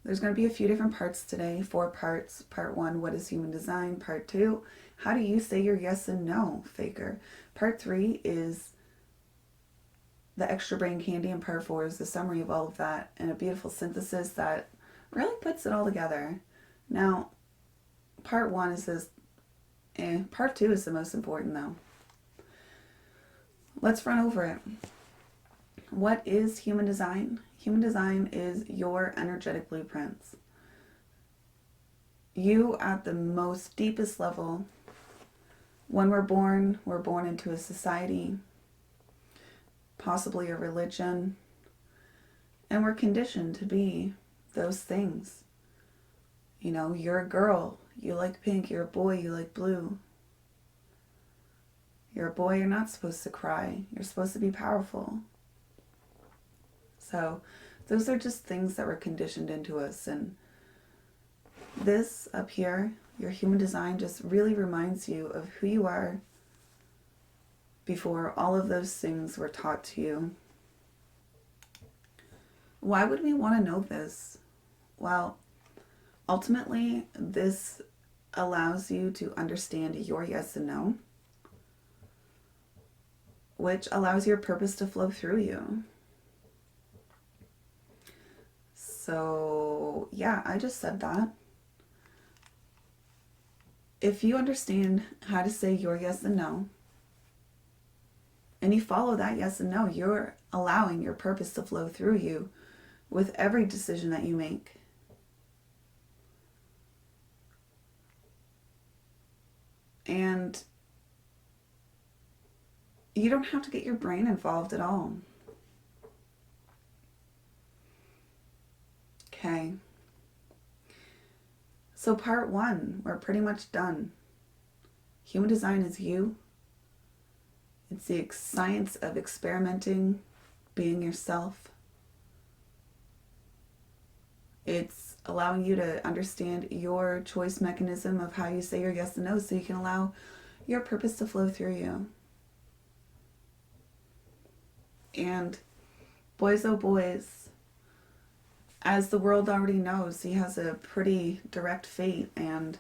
There's going to be a few different parts today, 4 parts. Part 1, what is human design? Part 2, how do you say your yes and no, faker? Part 3 is the extra brain candy, and part 4 is the summary of all of that and a beautiful synthesis that really puts it all together. Now, part 1 is this, part 2 is the most important though. Let's run over it. What is human design? Human design is your energetic blueprints. You at the most deepest level, when we're born into a society, possibly a religion, and we're conditioned to be those things. You know, you're a girl, you like pink. You're a boy, you like blue. You're a boy, you're not supposed to cry. You're supposed to be powerful. So those are just things that were conditioned into us. And this up here, your human design, just really reminds you of who you are before all of those things were taught to you. Why would we want to know this? Well, ultimately, this allows you to understand your yes and no, which allows your purpose to flow through you. So, yeah, I just said that. If you understand how to say your yes and no, and you follow that yes and no, you're allowing your purpose to flow through you with every decision that you make. And you don't have to get your brain involved at all. Okay. So part 1, we're pretty much done. Human design is you. It's the science of experimenting, being yourself. It's allowing you to understand your choice mechanism of how you say your yes and no so you can allow your purpose to flow through you. And boys, oh boys, as the world already knows, he has a pretty direct fate, and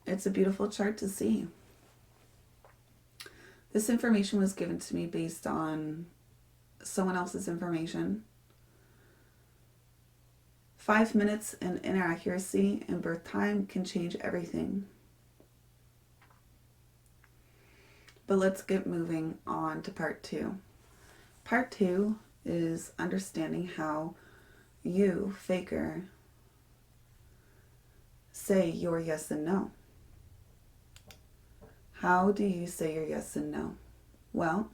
it's a beautiful chart to see. This information was given to me based on someone else's information. 5 minutes in inaccuracy in birth time can change everything. But let's get moving on to part 2. Part 2 is understanding how you, faker, say your yes and no. How do you say your yes and no? Well,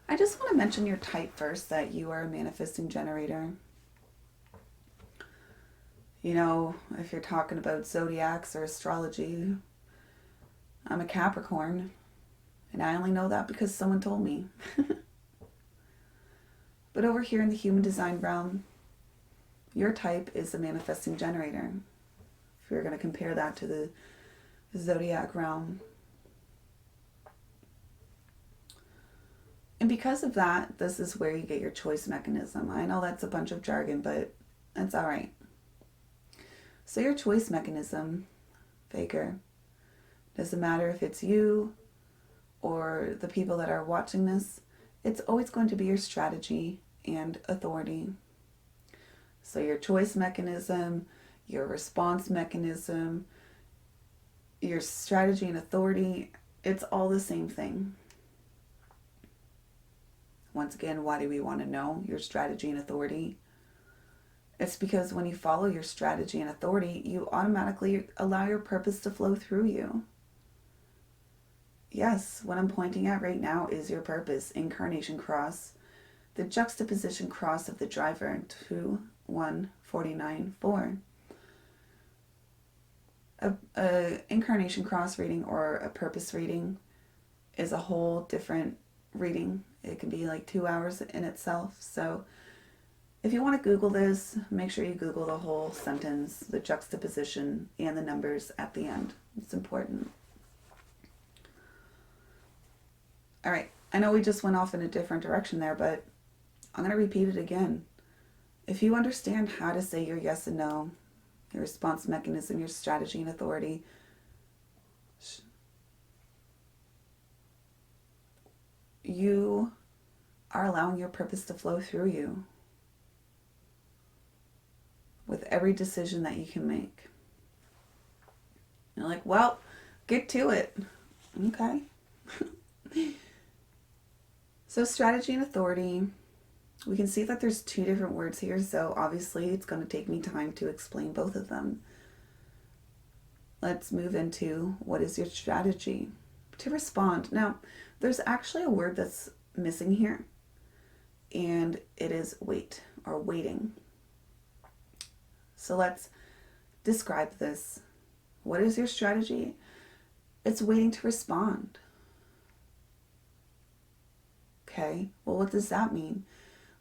I just want to mention your type first, that you are a manifesting generator. You know, if you're talking about zodiacs or astrology, I'm a Capricorn, and I only know that because someone told me. But over here in the human design realm, your type is a manifesting generator. If you're going to compare that to the zodiac realm. And because of that, this is where you get your choice mechanism. I know that's a bunch of jargon, but that's all right. So your choice mechanism, faker, doesn't matter if it's you or the people that are watching this, it's always going to be your strategy and authority. So your choice mechanism, your response mechanism, your strategy and authority, it's all the same thing. Once again, why do we want to know your strategy and authority? It's because when you follow your strategy and authority, you automatically allow your purpose to flow through you. Yes, what I'm pointing at right now is your purpose, incarnation cross, the juxtaposition cross of the driver, 2, 1, 49, 4. A incarnation cross reading or a purpose reading is a whole different reading. It can be like 2 hours in itself. So if you want to Google this, make sure you Google the whole sentence, the juxtaposition, and the numbers at the end. It's important. All right, I know we just went off in a different direction there, but I'm going to repeat it again. If you understand how to say your yes and no, your response mechanism, your strategy and authority, you are allowing your purpose to flow through you with every decision that you can make. You're like, well, get to it. Okay. So strategy and authority, we can see that there's two different words here, so obviously it's going to take me time to explain both of them. Let's move into what is your strategy to respond. Now, there's actually a word that's missing here, and it is wait or waiting. So let's describe this. What is your strategy? It's waiting to respond. Okay, well, what does that mean?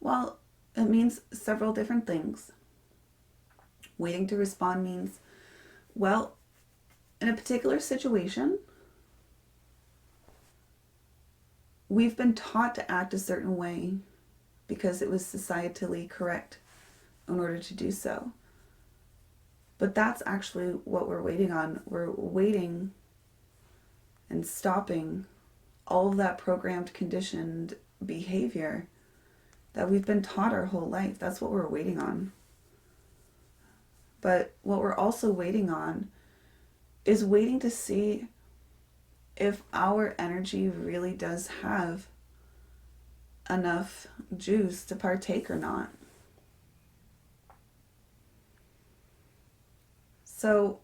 Well, it means several different things. Waiting to respond means, well, in a particular situation, we've been taught to act a certain way because it was societally correct in order to do so. But that's actually what we're waiting on. We're waiting and stopping all of that programmed, conditioned behavior that we've been taught our whole life. That's what we're waiting on. But what we're also waiting on is waiting to see if our energy really does have enough juice to partake or not. So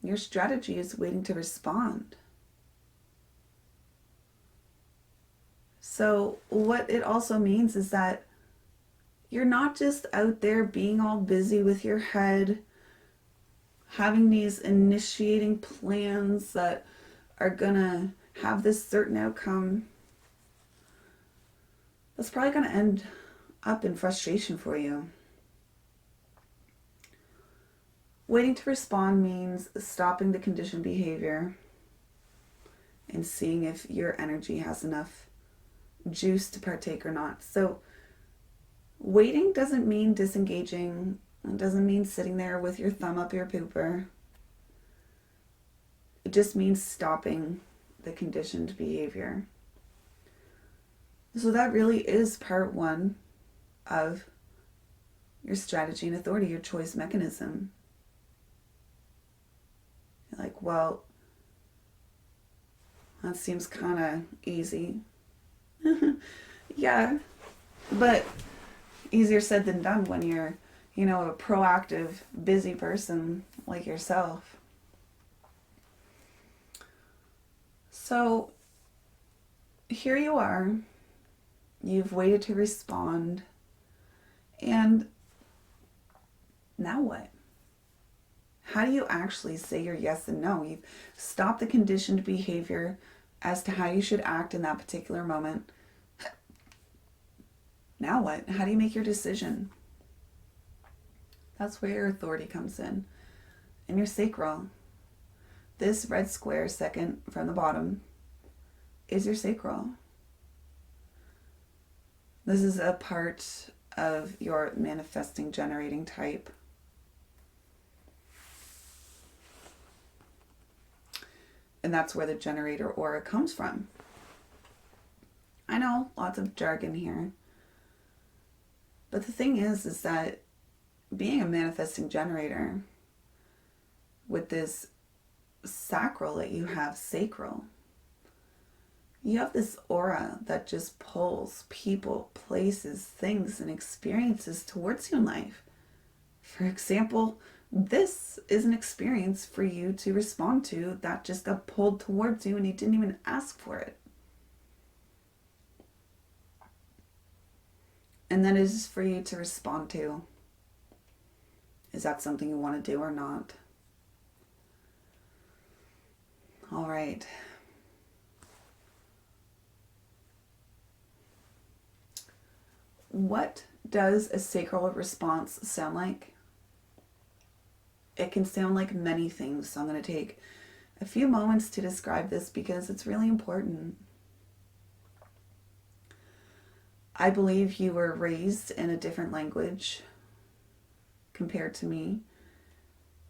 your strategy is waiting to respond. So what it also means is that you're not just out there being all busy with your head, having these initiating plans that are gonna have this certain outcome. That's probably gonna end up in frustration for you. Waiting to respond means stopping the conditioned behavior and seeing if your energy has enough juice to partake or not. So waiting doesn't mean disengaging. It doesn't mean sitting there with your thumb up your pooper. It just means stopping the conditioned behavior. So that really is part one of your strategy and authority, your choice mechanism. You're like, well, that seems kind of easy. Yeah, but easier said than done when you're, a proactive, busy person like yourself. So here you are. You've waited to respond. And now what? How do you actually say your yes and no? You've stopped the conditioned behavior as to how you should act in that particular moment. Now what? How do you make your decision? That's where your authority comes in. And your sacral. This red square second from the bottom is your sacral. This is a part of your manifesting generating type. And that's where the generator aura comes from. I know, lots of jargon here. But the thing is that being a manifesting generator with this sacral that you have, sacral, you have this aura that just pulls people, places, things, and experiences towards you in life. For example, this is an experience for you to respond to that just got pulled towards you and you didn't even ask for it. And then it is for you to respond to. Is that something you want to do or not? All right. What does a sacral response sound like? It can sound like many things, so I'm going to take a few moments to describe this because it's really important. I believe you were raised in a different language compared to me.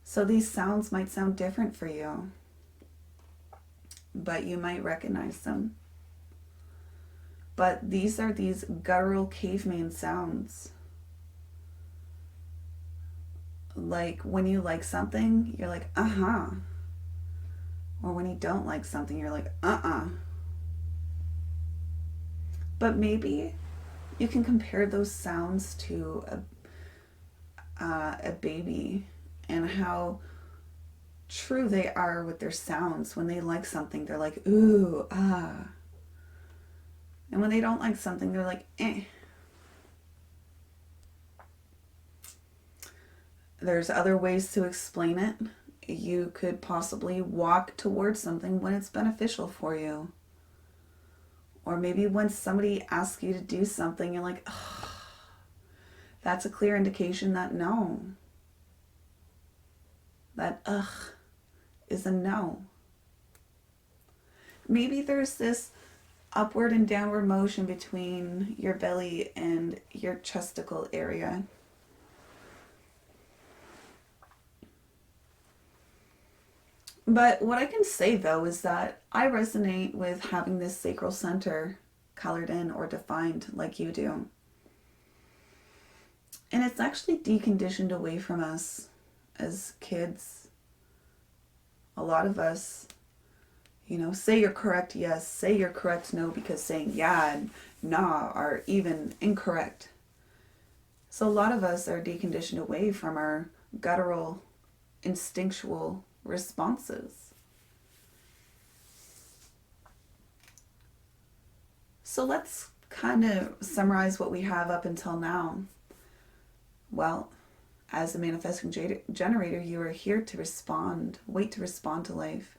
So these sounds might sound different for you, but you might recognize them. But these are these guttural caveman sounds. Like when you like something, you're like, uh-huh. Or when you don't like something, you're like, uh-uh. But maybe you can compare those sounds to a baby and how true they are with their sounds. When they like something, they're like, ooh, ah. And when they don't like something, they're like, eh. There's other ways to explain it. You could possibly walk towards something when it's beneficial for you. Or maybe when somebody asks you to do something, you're like, ugh. That's a clear indication that no. That ugh is a no. Maybe there's this upward and downward motion between your belly and your chesticle area. But what I can say though is that I resonate with having this sacral center colored in or defined like you do. And it's actually deconditioned away from us as kids. A lot of us, say you're correct, yes, say you're correct, no, because saying yeah and nah are even incorrect. So a lot of us are deconditioned away from our guttural, instinctual responses. So let's kind of summarize what we have up until now. Well, as a manifesting generator, you are here to respond, wait to respond to life.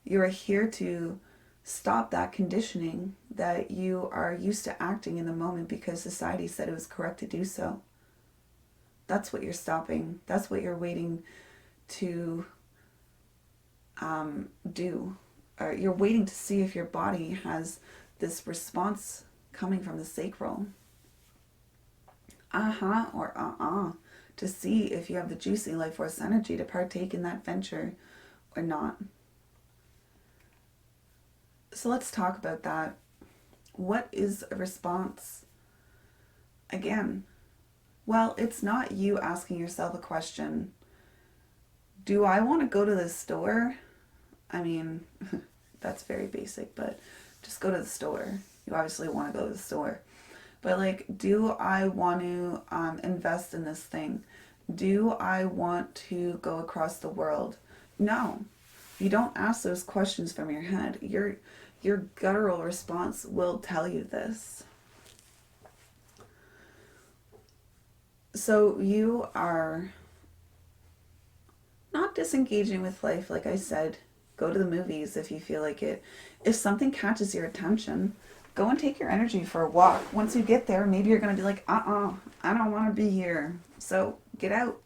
You are here to stop that conditioning that you are used to acting in the moment because society said it was correct to do so. That's what you're stopping. That's what you're waiting to do. Or you're waiting to see if your body has this response coming from the sacral. Uh-huh or uh-uh. To see if you have the juicy life force energy to partake in that venture or not. So let's talk about that. What is a response? Again, well, it's not you asking yourself a question. Do I want to go to the store? I mean, that's very basic, but just go to the store. You obviously want to go to the store. But do I want to invest in this thing? Do I want to go across the world? No. You don't ask those questions from your head. Your guttural response will tell you this. So you are not disengaging with life, like I said. Go to the movies if you feel like it. If something catches your attention, go and take your energy for a walk. Once you get there, maybe you're going to be like, I don't want to be here. So get out.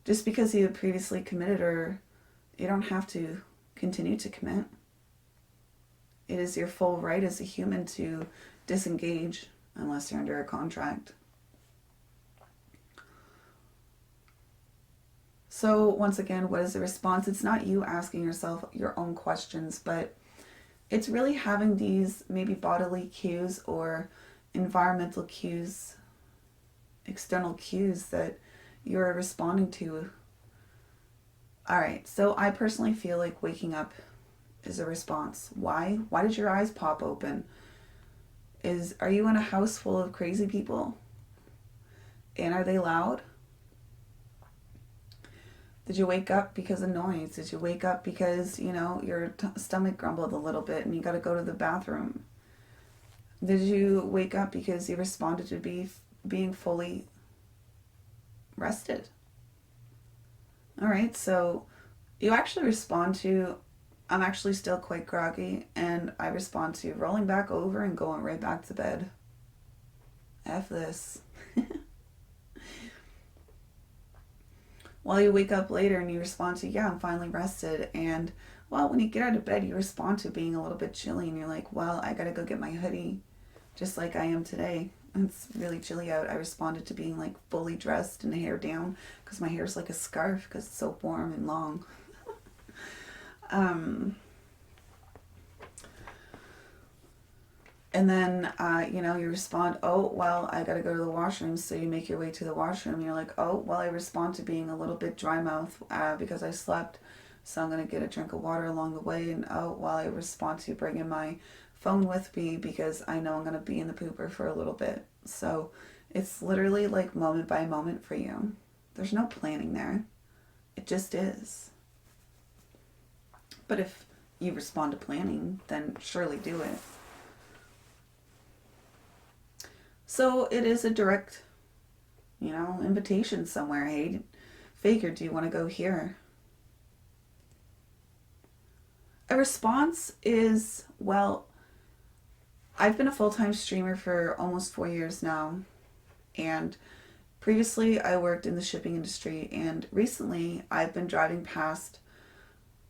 Just because you previously committed, or you don't have to continue to commit. It is your full right as a human to disengage unless you're under a contract. So once again, what is the response? It's not you asking yourself your own questions, but it's really having these maybe bodily cues or environmental cues, external cues that you're responding to. All right, so I personally feel like waking up is a response. Why? Why did your eyes pop open? Are you in a house full of crazy people? And are they loud? Did you wake up because of noise? Did you wake up because, your stomach grumbled a little bit and you got to go to the bathroom? Did you wake up because you responded to being fully rested? All right, so you actually respond to, I'm actually still quite groggy, and I respond to rolling back over and going right back to bed. F this. While you wake up later and you respond to, yeah, I'm finally rested. And, well, when you get out of bed, you respond to being a little bit chilly and you're like, well, I gotta go get my hoodie. just like I am today. It's really chilly out. I responded to being like fully dressed and hair down because my hair's like a scarf because it's so warm and long. Um, and then, you respond, oh, well, I gotta go to the washroom. So you make your way to the washroom. You're like, oh, well, I respond to being a little bit dry mouth because I slept. So I'm gonna get a drink of water along the way. And oh, well, I respond to bringing my phone with me because I know I'm gonna be in the pooper for a little bit. So it's literally like moment by moment for you. There's no planning there. It just is. But if you respond to planning, then surely do it. So it is a direct, invitation somewhere. Hey, Faker, do you want to go here? A response is, well, I've been a full-time streamer for almost 4 years now. And previously I worked in the shipping industry. And recently I've been driving past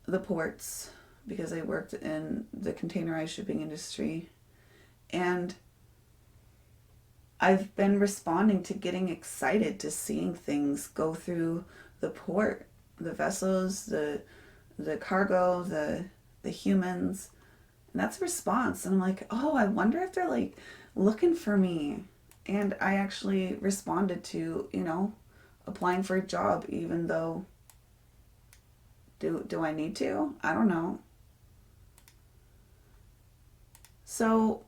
the ports because I worked in the containerized shipping industry. And I've been responding to getting excited to seeing things go through the port, the vessels, the cargo, the humans. And that's a response. And I'm like, oh, I wonder if they're like looking for me. And I actually responded to, applying for a job, even though do I need to? I don't know. So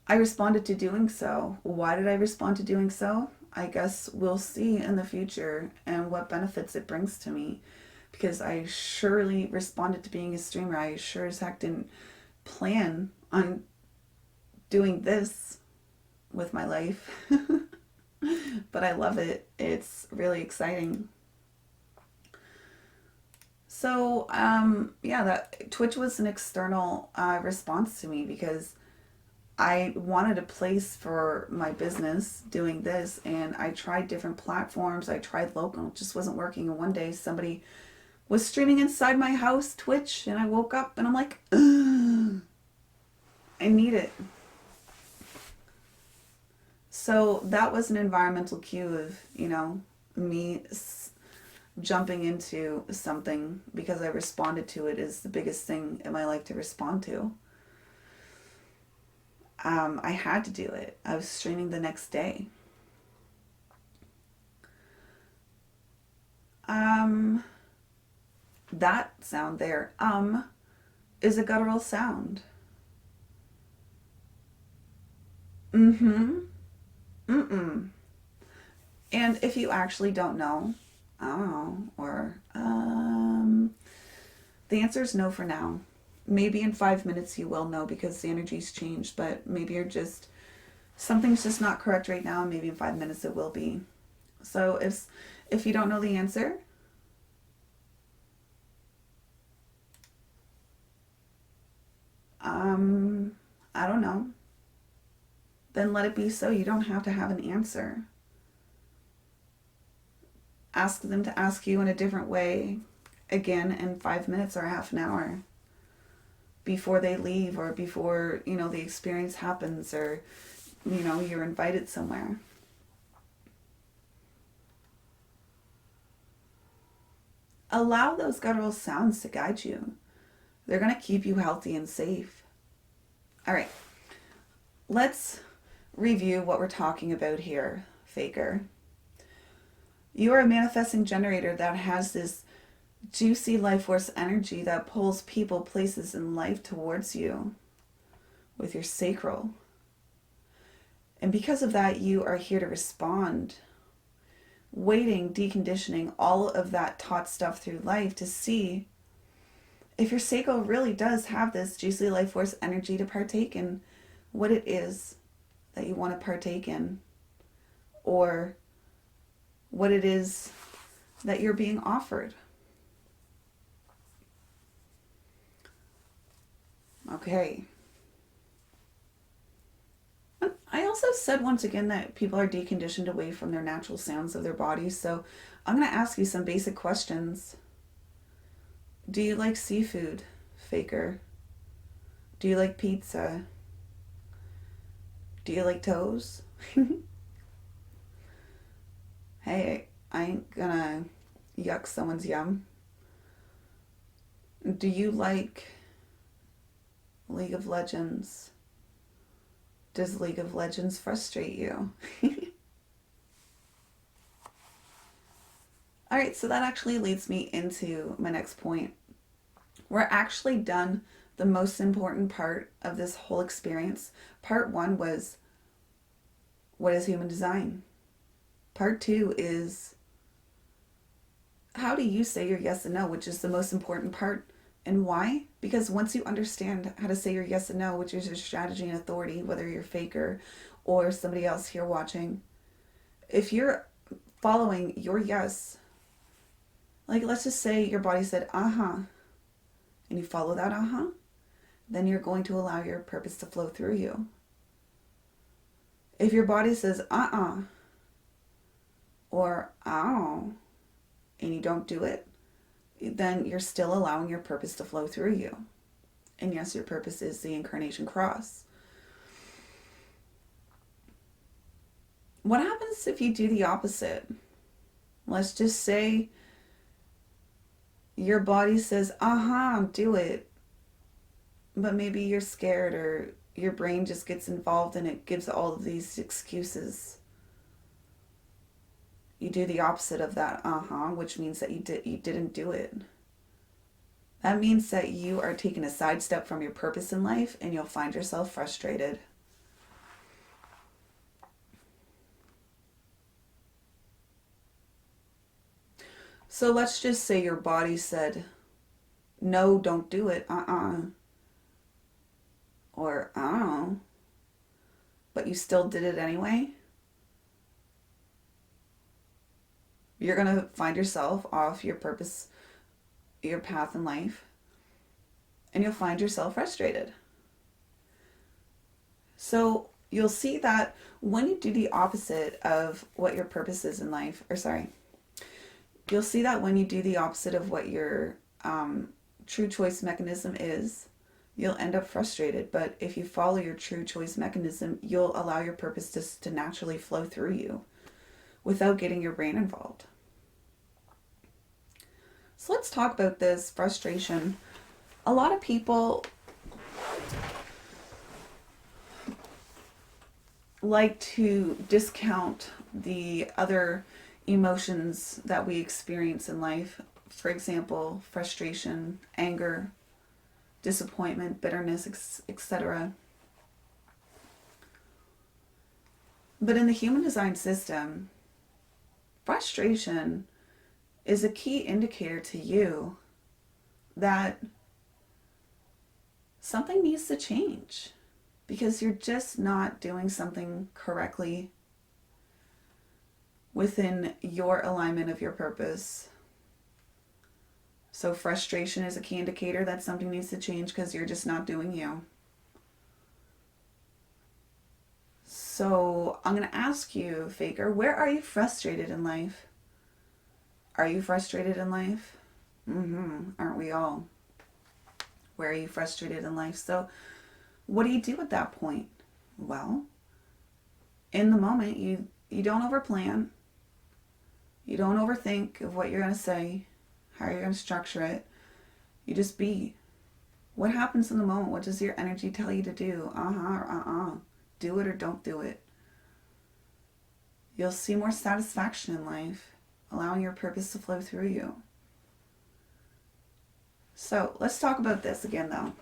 I responded to doing so. Why did I respond to doing so? I guess we'll see in the future and what benefits it brings to me. Because I surely responded to being a streamer. I sure as heck didn't plan on doing this with my life. But I love it. It's really exciting. So, that Twitch was an external response to me because I wanted a place for my business doing this, and I tried different platforms. I tried local, it just wasn't working. And one day somebody was streaming inside my house, Twitch, and I woke up and I'm like, ugh, I need it. So that was an environmental cue of, me jumping into something because I responded to it is the biggest thing in my life to respond to. I had to do it. I was streaming the next day. That sound there, is a guttural sound. Mm-hmm. Mm-mm. And if you actually don't know, I don't know, or, the answer is no for now. Maybe in 5 minutes you will know because the energy's changed, but maybe something's just not correct right now, and maybe in 5 minutes it will be. So if you don't know the answer, I don't know, then let it be so. You don't have to have an answer. Ask them to ask you in a different way again in 5 minutes or half an hour before they leave, or before, the experience happens, or, you're invited somewhere. Allow those guttural sounds to guide you. They're going to keep you healthy and safe. All right. Let's review what we're talking about here, Faker. You are a manifesting generator that has this juicy life force energy that pulls people, places, and life towards you with your sacral. And because of that, you are here to respond, waiting, deconditioning all of that taught stuff through life to see if your sacral really does have this juicy life force energy to partake in what it is that you want to partake in, or what it is that you're being offered. Okay. I also said once again that people are deconditioned away from their natural sounds of their bodies, so I'm going to ask you some basic questions. Do you like seafood, Faker? Do you like pizza? Do you like toes? Hey, I ain't gonna yuck someone's yum. Do you like League of Legends? Does League of Legends frustrate you? Alright, so that actually leads me into my next point. We're actually done the most important part of this whole experience. Part 1 was, what is human design? Part 2 is, how do you say your yes and no, which is the most important part. And why? Because once you understand how to say your yes and no, which is your strategy and authority, whether you're faker or somebody else here watching, if you're following your yes, like let's just say your body said, and you follow that then you're going to allow your purpose to flow through you. If your body says, or ow, and you don't do it, then you're still allowing your purpose to flow through you. And yes, your purpose is the incarnation cross. What happens if you do the opposite? Let's just say your body says, do it. But maybe you're scared, or your brain just gets involved and it gives all of these excuses. You do the opposite of that which means that you didn't do it. That means that you are taking a sidestep from your purpose in life, and you'll find yourself frustrated. So let's just say your body said, no, don't do it, or I don't know, but you still did it anyway. You're going to find yourself off your purpose, your path in life, and you'll find yourself frustrated. So you'll see that when you do the opposite of what your purpose is in life, you'll see that when you do the opposite of what your true choice mechanism is, you'll end up frustrated. But if you follow your true choice mechanism, you'll allow your purpose to naturally flow through you without getting your brain involved. So let's talk about this frustration. A lot of people like to discount the other emotions that we experience in life. For example, frustration, anger, disappointment, bitterness, etc. But in the human design system, frustration is a key indicator to you that something needs to change, because you're just not doing something correctly within your alignment of your purpose. So frustration is a key indicator that something needs to change because you're just not doing you. So I'm going to ask you, Faker, where are you frustrated in life? Are you frustrated in life? Aren't we all? Where are you frustrated in life? So what do you do at that point? Well, in the moment, you don't overplan. You don't overthink of what you're going to say, how you're going to structure it. You just be. What happens in the moment? What does your energy tell you to do? Or Do it or don't do it. You'll see more satisfaction in life, allowing your purpose to flow through you. So let's talk about this again, though.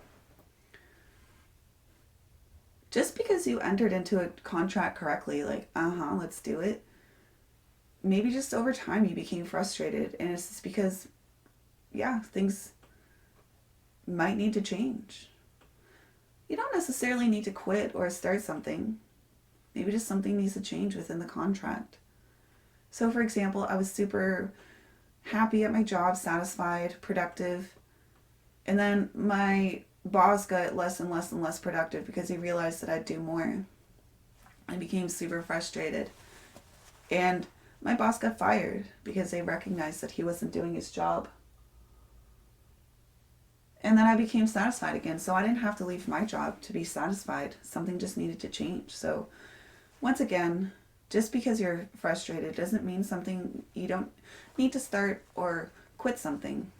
Just because you entered into a contract correctly, like, let's do it, maybe just over time you became frustrated, and it's just because, things might need to change. You don't necessarily need to quit or start something. Maybe just something needs to change within the contract. So, for example, I was super happy at my job, satisfied, productive, and then my boss got less and less and less productive because he realized that I'd do more. I became super frustrated. And my boss got fired. because they recognized that he wasn't doing his job. And then I became satisfied again. So I didn't have to leave my job to be satisfied. Something just needed to change. So once again, just because you're frustrated doesn't mean something, you don't need to start or quit something.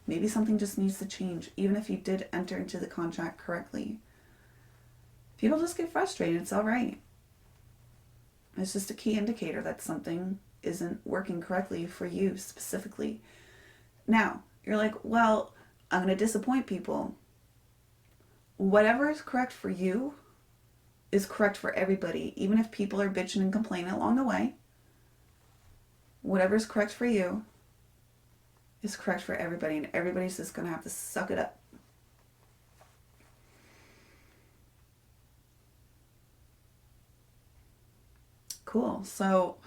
Maybe something just needs to change, even if you did enter into the contract correctly. People just get frustrated. It's all right. It's just a key indicator that something isn't working correctly for you specifically. Now, you're like, well, I'm going to disappoint people. Whatever is correct for you is correct for everybody, even if people are bitching and complaining along the way. Whatever is correct for you is correct for everybody, and everybody's just going to have to suck it up. Cool. So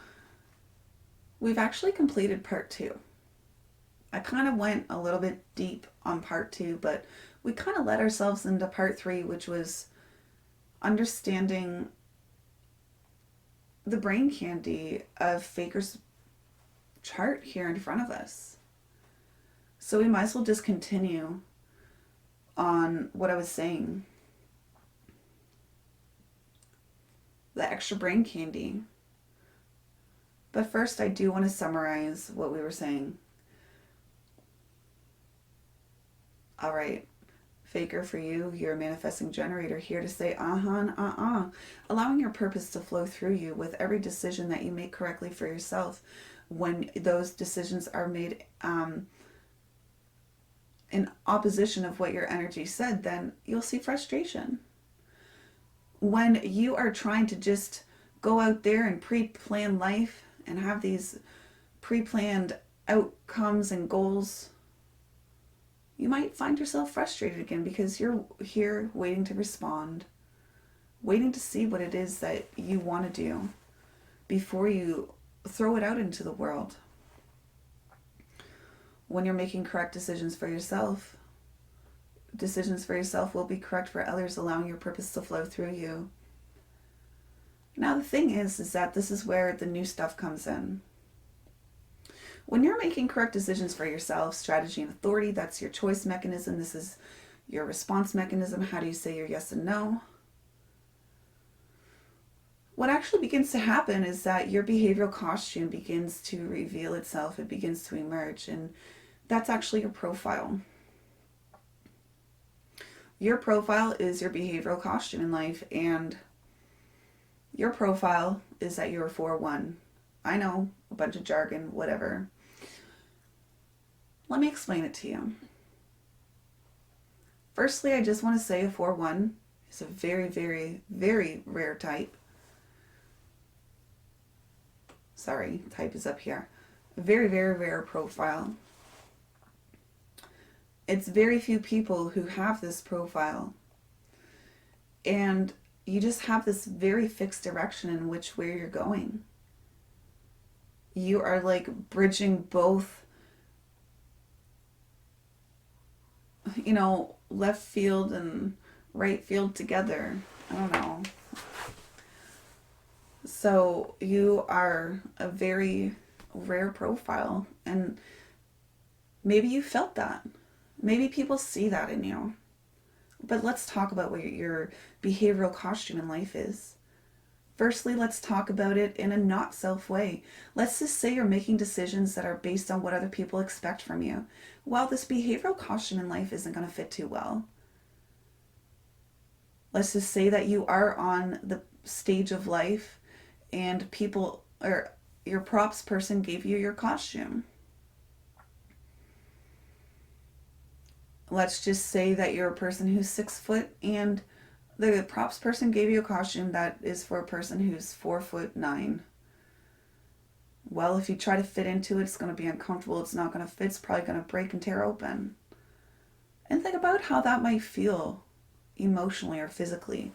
we've actually completed part 2. I kind of went a little bit deep on part 2, but we kind of led ourselves into part 3, which was understanding the brain candy of Faker's chart here in front of us. So we might as well just continue on what I was saying. The extra brain candy. But first, I do want to summarize what we were saying. All right, Faker, for you, you're a manifesting generator, here to say allowing your purpose to flow through you with every decision that you make correctly for yourself. When those decisions are made in opposition of what your energy said, then you'll see frustration. When you are trying to just go out there and pre-plan life and have these pre-planned outcomes and goals, you might find yourself frustrated again because you're here waiting to respond, waiting to see what it is that you want to do before you throw it out into the world. When you're making correct decisions for yourself will be correct for others, allowing your purpose to flow through you. Now the thing is that this is where the new stuff comes in. When you're making correct decisions for yourself, strategy and authority, that's your choice mechanism. This is your response mechanism. How do you say your yes and no? What actually begins to happen is that your behavioral costume begins to reveal itself. It begins to emerge, and that's actually your profile. Your profile is your behavioral costume in life, and your profile is that you're a 4-1. I know, a bunch of jargon, whatever. Let me explain it to you. Firstly, I just want to say a 4-1 is a very, very, very rare type. Sorry, type is up here. A very, very rare profile. It's very few people who have this profile. And you just have this very fixed direction in which way you're going. You are like bridging both, left field and right field together. I don't know. So you are a very rare profile, and maybe you felt that. Maybe people see that in you. But let's talk about what your behavioral costume in life is. Firstly, let's talk about it in a not self way. Let's just say you're making decisions that are based on what other people expect from you. Well, this behavioral costume in life isn't going to fit too well. Let's just say that you are on the stage of life and people, or your props person gave you your costume. Let's just say that you're a person who's 6 foot and the props person gave you a costume that is for a person who's 4'9". Well, if you try to fit into it, it's going to be uncomfortable. It's not going to fit. It's probably going to break and tear open. And think about how that might feel emotionally or physically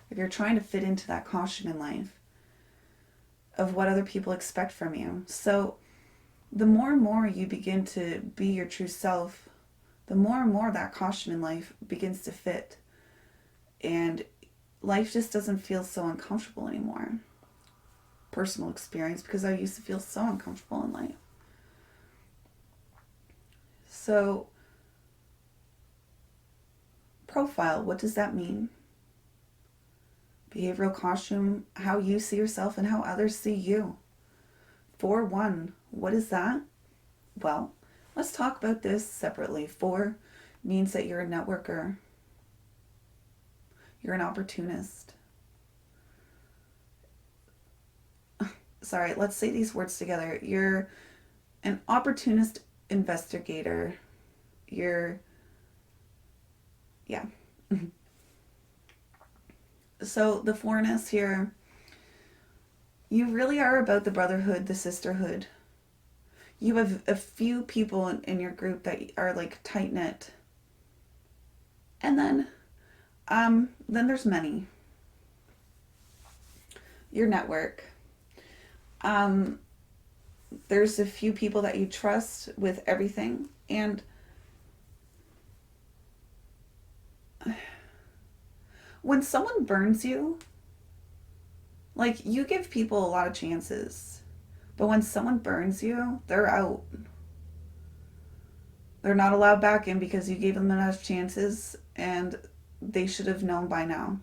if you're trying to fit into that costume in life of what other people expect from you. So the more and more you begin to be your true self, the more and more that costume in life begins to fit. And life just doesn't feel so uncomfortable anymore. Personal experience, because I used to feel so uncomfortable in life. So profile, what does that mean? Behavioral costume, how you see yourself and how others see you. 4-1, what is that? Well, let's talk about this separately. 4 means that you're a networker. You're an opportunist. Sorry, let's say these words together. You're an opportunist investigator. Yeah. So the 4-ness here, you really are about the brotherhood, the sisterhood. You have a few people in your group that are like tight knit. And then there's many. Your network. There's a few people that you trust with everything, and when someone burns you, like, you give people a lot of chances, but when someone burns you, they're out. They're not allowed back in because you gave them enough chances, and they should have known by now.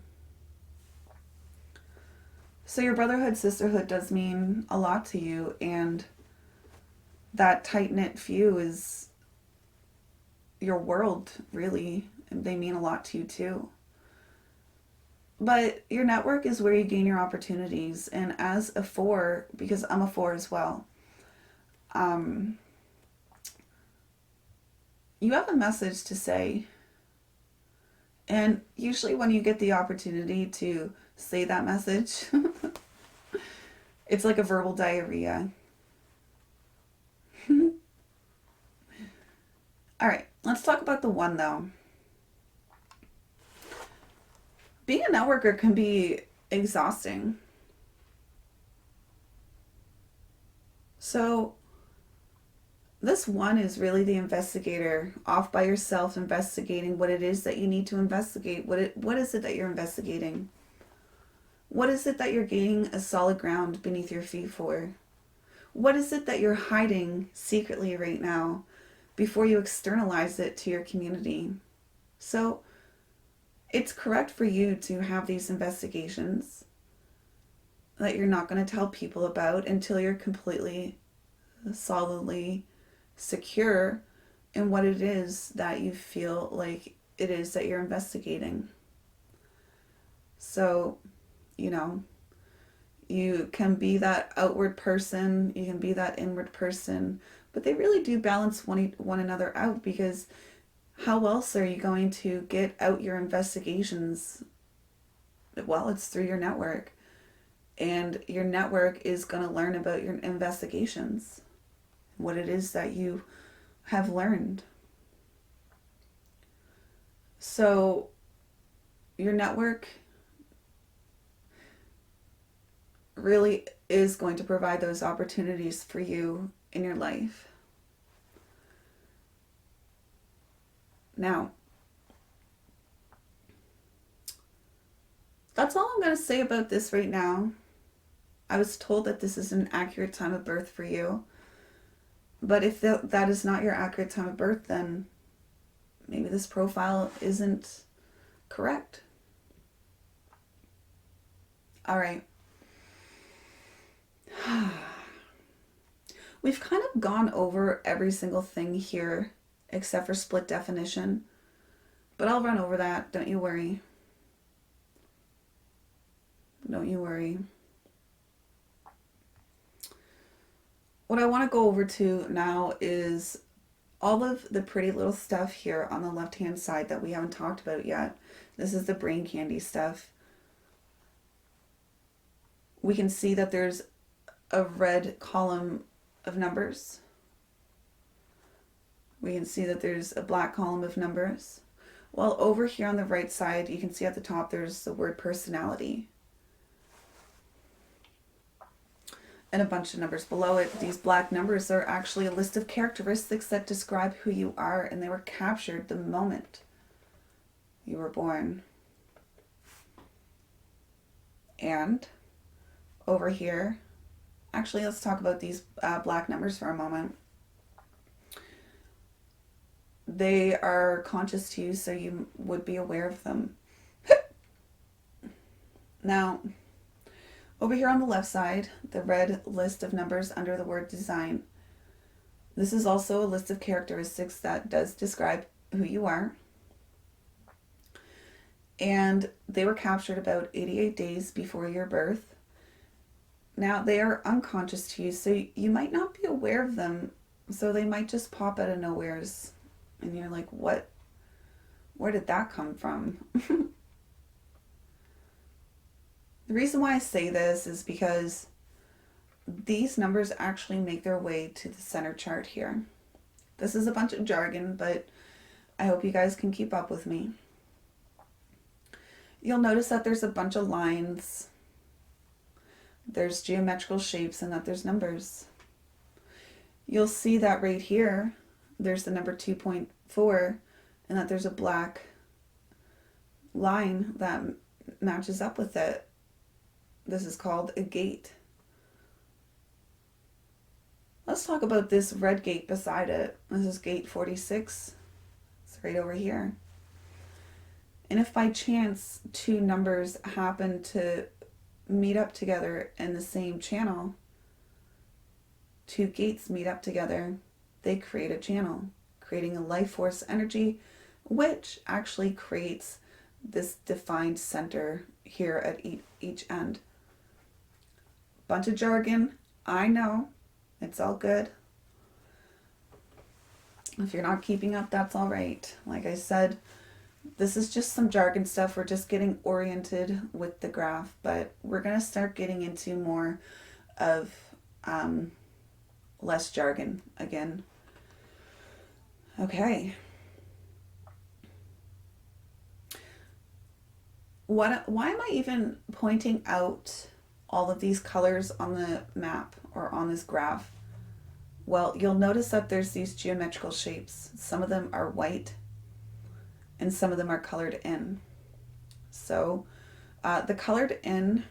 So your brotherhood, sisterhood does mean a lot to you, and that tight-knit few is your world, really, and they mean a lot to you too. But your network is where you gain your opportunities, and as a 4, because I'm a 4 as well, you have a message to say, and usually when you get the opportunity to say that message, it's like a verbal diarrhea. All right, let's talk about the 1 though. Being a networker can be exhausting. So this 1 is really the investigator, off by yourself, investigating what it is that you need to investigate. What is it that you're investigating? What is it that you're gaining a solid ground beneath your feet for? What is it that you're hiding secretly right now before you externalize it to your community? So it's correct for you to have these investigations that you're not going to tell people about until you're completely, solidly secure in what it is that you feel like it is that you're investigating. So, you can be that outward person, you can be that inward person, but they really do balance one another out, because how else are you going to get out your investigations? Well, it's through your network. And your network is going to learn about your investigations, what it is that you have learned. So your network really is going to provide those opportunities for you in your life. Now, that's all I'm going to say about this right now. I was told that this is an accurate time of birth for you. But if that is not your accurate time of birth, then maybe this profile isn't correct. All right. We've kind of gone over every single thing here except for split definition, but I'll run over that. Don't you worry. Don't you worry. What I want to go over to now is all of the pretty little stuff here on the left-hand side that we haven't talked about yet. This is the brain candy stuff. We can see that there's a red column of numbers. We can see that there's a black column of numbers. Well, over here on the right side, you can see at the top there's the word personality. And a bunch of numbers below it. These black numbers are actually a list of characteristics that describe who you are, and they were captured the moment you were born. And over here, actually, let's talk about these black numbers for a moment. They are conscious to you, so you would be aware of them. Now, over here on the left side, the red list of numbers under the word design. This is also a list of characteristics that does describe who you are. And they were captured about 88 days before your birth. Now, they are unconscious to you, so you might not be aware of them. So they might just pop out of nowheres. And you're like, what? Where did that come from? The reason why I say this is because these numbers actually make their way to the center chart here. This is a bunch of jargon, but I hope you guys can keep up with me. You'll notice that there's a bunch of lines, there's geometrical shapes, and that there's numbers. You'll see that right here, there's the number 2.4, and that there's a black line that matches up with it. This is called a gate. Let's talk about this red gate beside it. This is gate 46. It's right over here. And if by chance two numbers happen to meet up together in the same channel, two gates meet up together, they create a channel, creating a life force energy, which actually creates this defined center here at each end. Bunch of jargon, I know, it's all good. If you're not keeping up, that's all right. Like I said, this is just some jargon stuff. We're just getting oriented with the graph, but we're going to start getting into more of less jargon again. Okay. Why am I even pointing out all of these colors on the map or on this graph? Well, you'll notice that there's these geometrical shapes. Some of them are white and some of them are colored in. So the colored in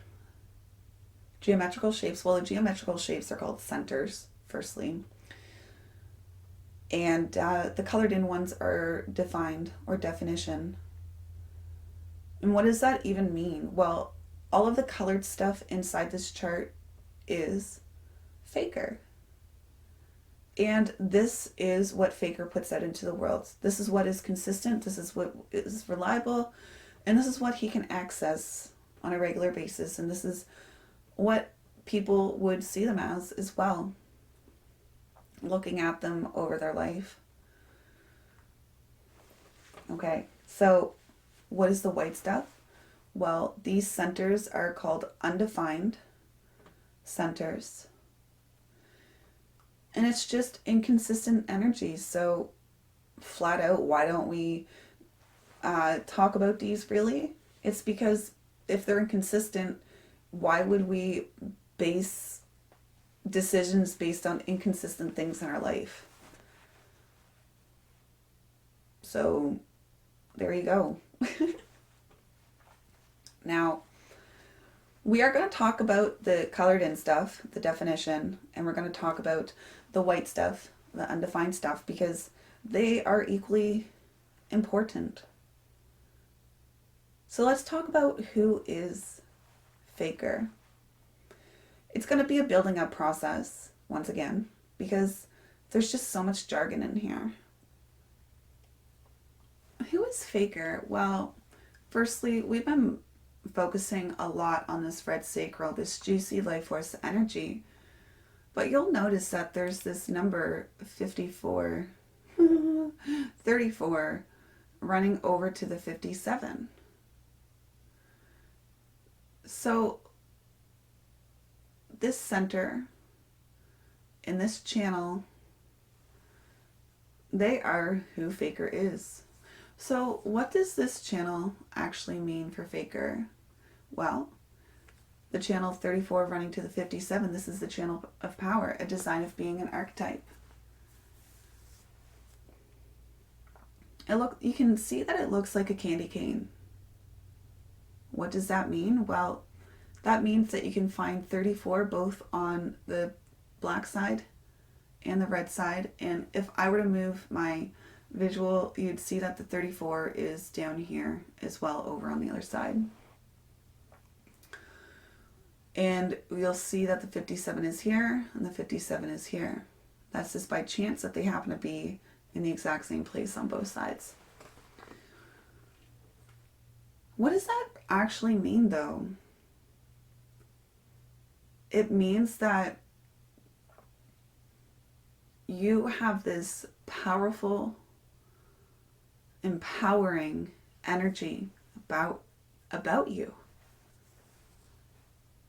geometrical shapes, well, the geometrical shapes are called centers, firstly. And the colored in ones are defined or definition. And what does that even mean? Well, all of the colored stuff inside this chart is FAKER. And this is what FAKER puts out into the world. This is what is consistent, this is what is reliable, and this is what he can access on a regular basis. And this is what people would see them as well, looking at them over their life. Okay, so what is the white stuff? Well, these centers are called undefined centers. And it's just inconsistent energy. So flat out, why don't we talk about these really? It's because if they're inconsistent, why would we base decisions based on inconsistent things in our life? So there you go. Now, we are going to talk about the colored in stuff, the definition, and we're going to talk about the white stuff, the undefined stuff, because they are equally important. So let's talk about who is FAKER. It's going to be a building up process, once again, because there's just so much jargon in here. Who is FAKER? Well, firstly, we've been focusing a lot on this red sacral, this juicy life force energy. But you'll notice that there's this number 54, 34 running over to the 57. So this center in this channel, they are who FAKER is. So what does this channel actually mean for FAKER? Well, the channel 34 running to the 57, this is the channel of power, a design of being an archetype. You can see that it looks like a candy cane. What does that mean? Well, that means that you can find 34 both on the black side and the red side. And if I were to move my visual, you'd see that the 34 is down here as well over on the other side. And you'll see that the 57 is here and the 57 is here. That's just by chance that they happen to be in the exact same place on both sides. What does that actually mean, though? It means that you have this powerful, empowering energy about you.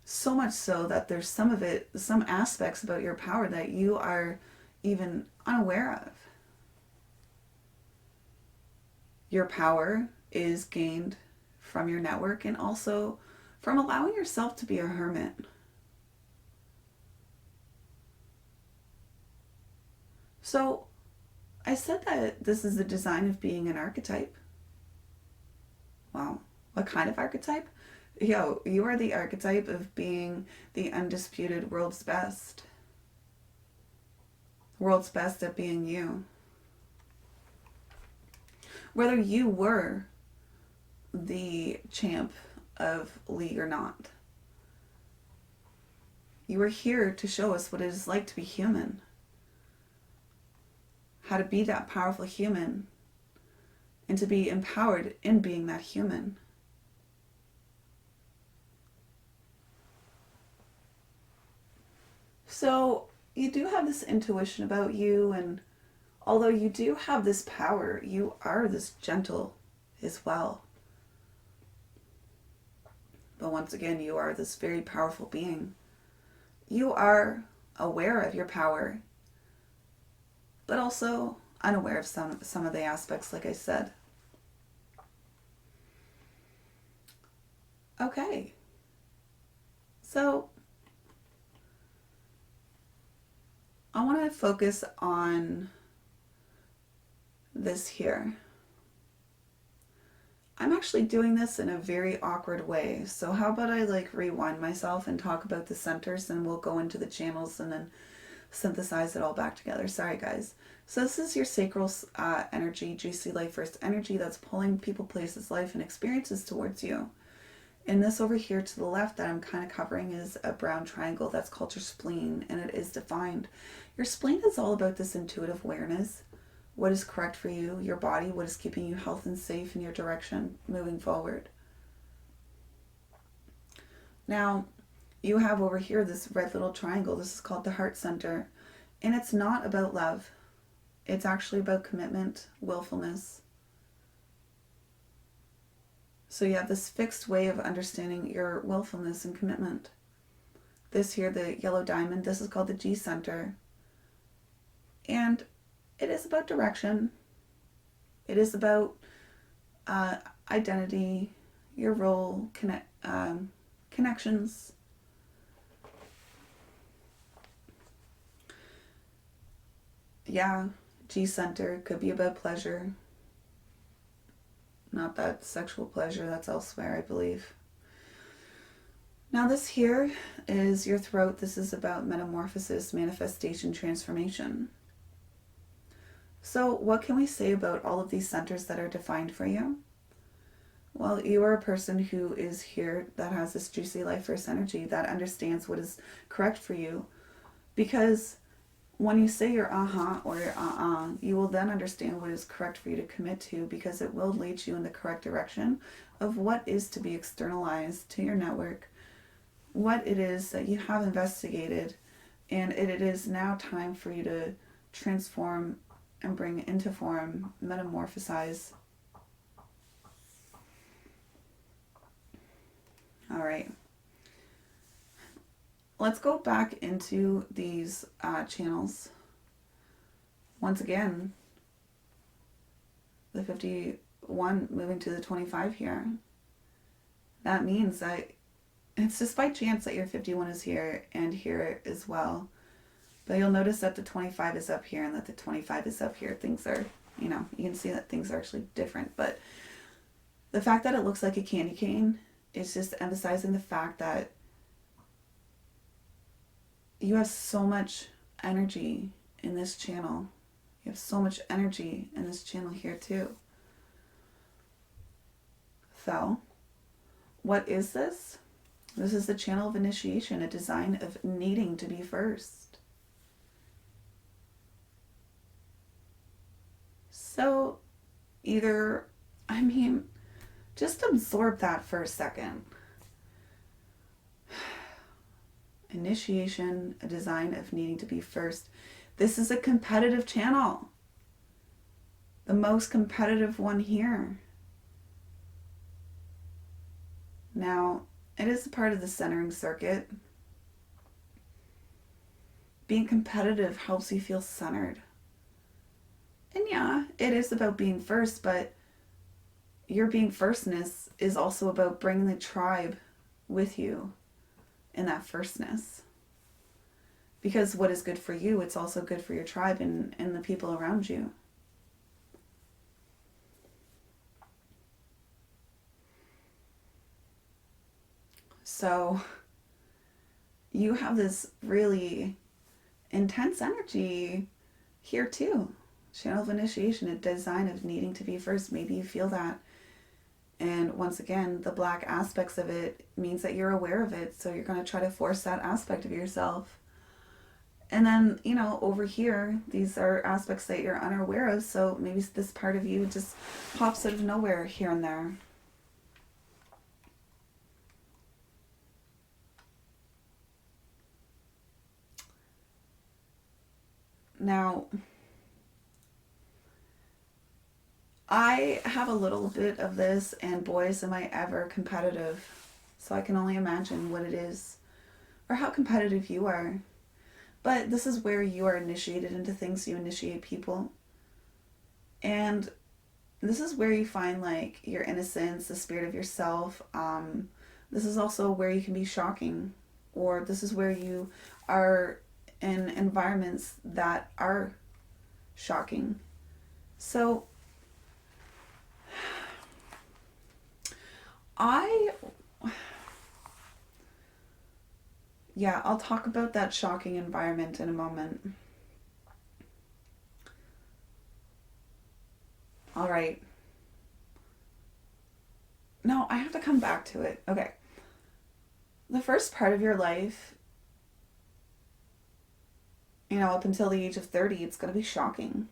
So much so that there's some aspects about your power that you are even unaware of. Your power is gained from your network and also from allowing yourself to be a hermit. So I said that this is the design of being an archetype. Wow, what kind of archetype? You are the archetype of being the undisputed world's best. World's best at being you. Whether you were the champ of league or not, you are here to show us what it is like to be human. How to be that powerful human and to be empowered in being that human. So you do have this intuition about you, and although you do have this power, you are this gentle as well. But once again, you are this very powerful being. You are aware of your power, but also unaware of some of the aspects, like I said. Okay. So I want to focus on this here. I'm actually doing this in a very awkward way. So how about I rewind myself and talk about the centers, and we'll go into the channels and then synthesize it all back together. Sorry guys. So this is your sacral energy, juicy life first energy that's pulling people, places, life, and experiences towards you. And this over here to the left that I'm kind of covering is a brown triangle. That's called your spleen, and it is defined. Your spleen is all about this intuitive awareness. What is correct for you, your body, what is keeping you healthy and safe in your direction moving forward. Now, you have over here this red little triangle. This is called the heart center. And it's not about love. It's actually about commitment, willfulness. So you have this fixed way of understanding your willfulness and commitment. This here, the yellow diamond, this is called the G center. And it is about direction. It is about identity, your role, connections. Yeah, G center could be about pleasure. Not that sexual pleasure, that's elsewhere, I believe. Now this here is your throat. This is about metamorphosis, manifestation, transformation. So what can we say about all of these centers that are defined for you? Well, you are a person who is here that has this juicy life force energy that understands what is correct for you. Because when you say your uh-huh or your you will then understand what is correct for you to commit to, because it will lead you in the correct direction of what is to be externalized to your network, what it is that you have investigated, and it is now time for you to transform and bring into form, metamorphosize. All right. Let's go back into these channels. Once again, the 51 moving to the 25 here. That means that it's just by chance that your 51 is here and here as well. But you'll notice that the 25 is up here and that the 25 is up here. Things are, you can see that things are actually different. But the fact that it looks like a candy cane is just emphasizing the fact that you have so much energy in this channel. You have so much energy in this channel here too. So, what is this? This is the channel of initiation, a design of needing to be first. So, either, just absorb that for a second. Initiation, a design of needing to be first. This is a competitive channel. The most competitive one here. Now, it is a part of the centering circuit. Being competitive helps you feel centered. And yeah, it is about being first, but your being firstness is also about bringing the tribe with you in that firstness. Because what is good for you, it's also good for your tribe and the people around you. So you have this really intense energy here too. Channel of initiation, a design of needing to be first. Maybe you feel that. And once again, the black aspects of it means that you're aware of it. So you're going to try to force that aspect of yourself. And then, over here, these are aspects that you're unaware of. So maybe this part of you just pops out of nowhere here and there. Now, I have a little bit of this, and boys, am I ever competitive. So I can only imagine what it is, or how competitive you are. But this is where you are initiated into things, you initiate people. And this is where you find like your innocence, the spirit of yourself. This is also where you can be shocking, or this is where you are in environments that are shocking. So I'll talk about that shocking environment in a moment. All right. No, I have to come back to it. Okay. The first part of your life, up until the age of 30, it's going to be shocking.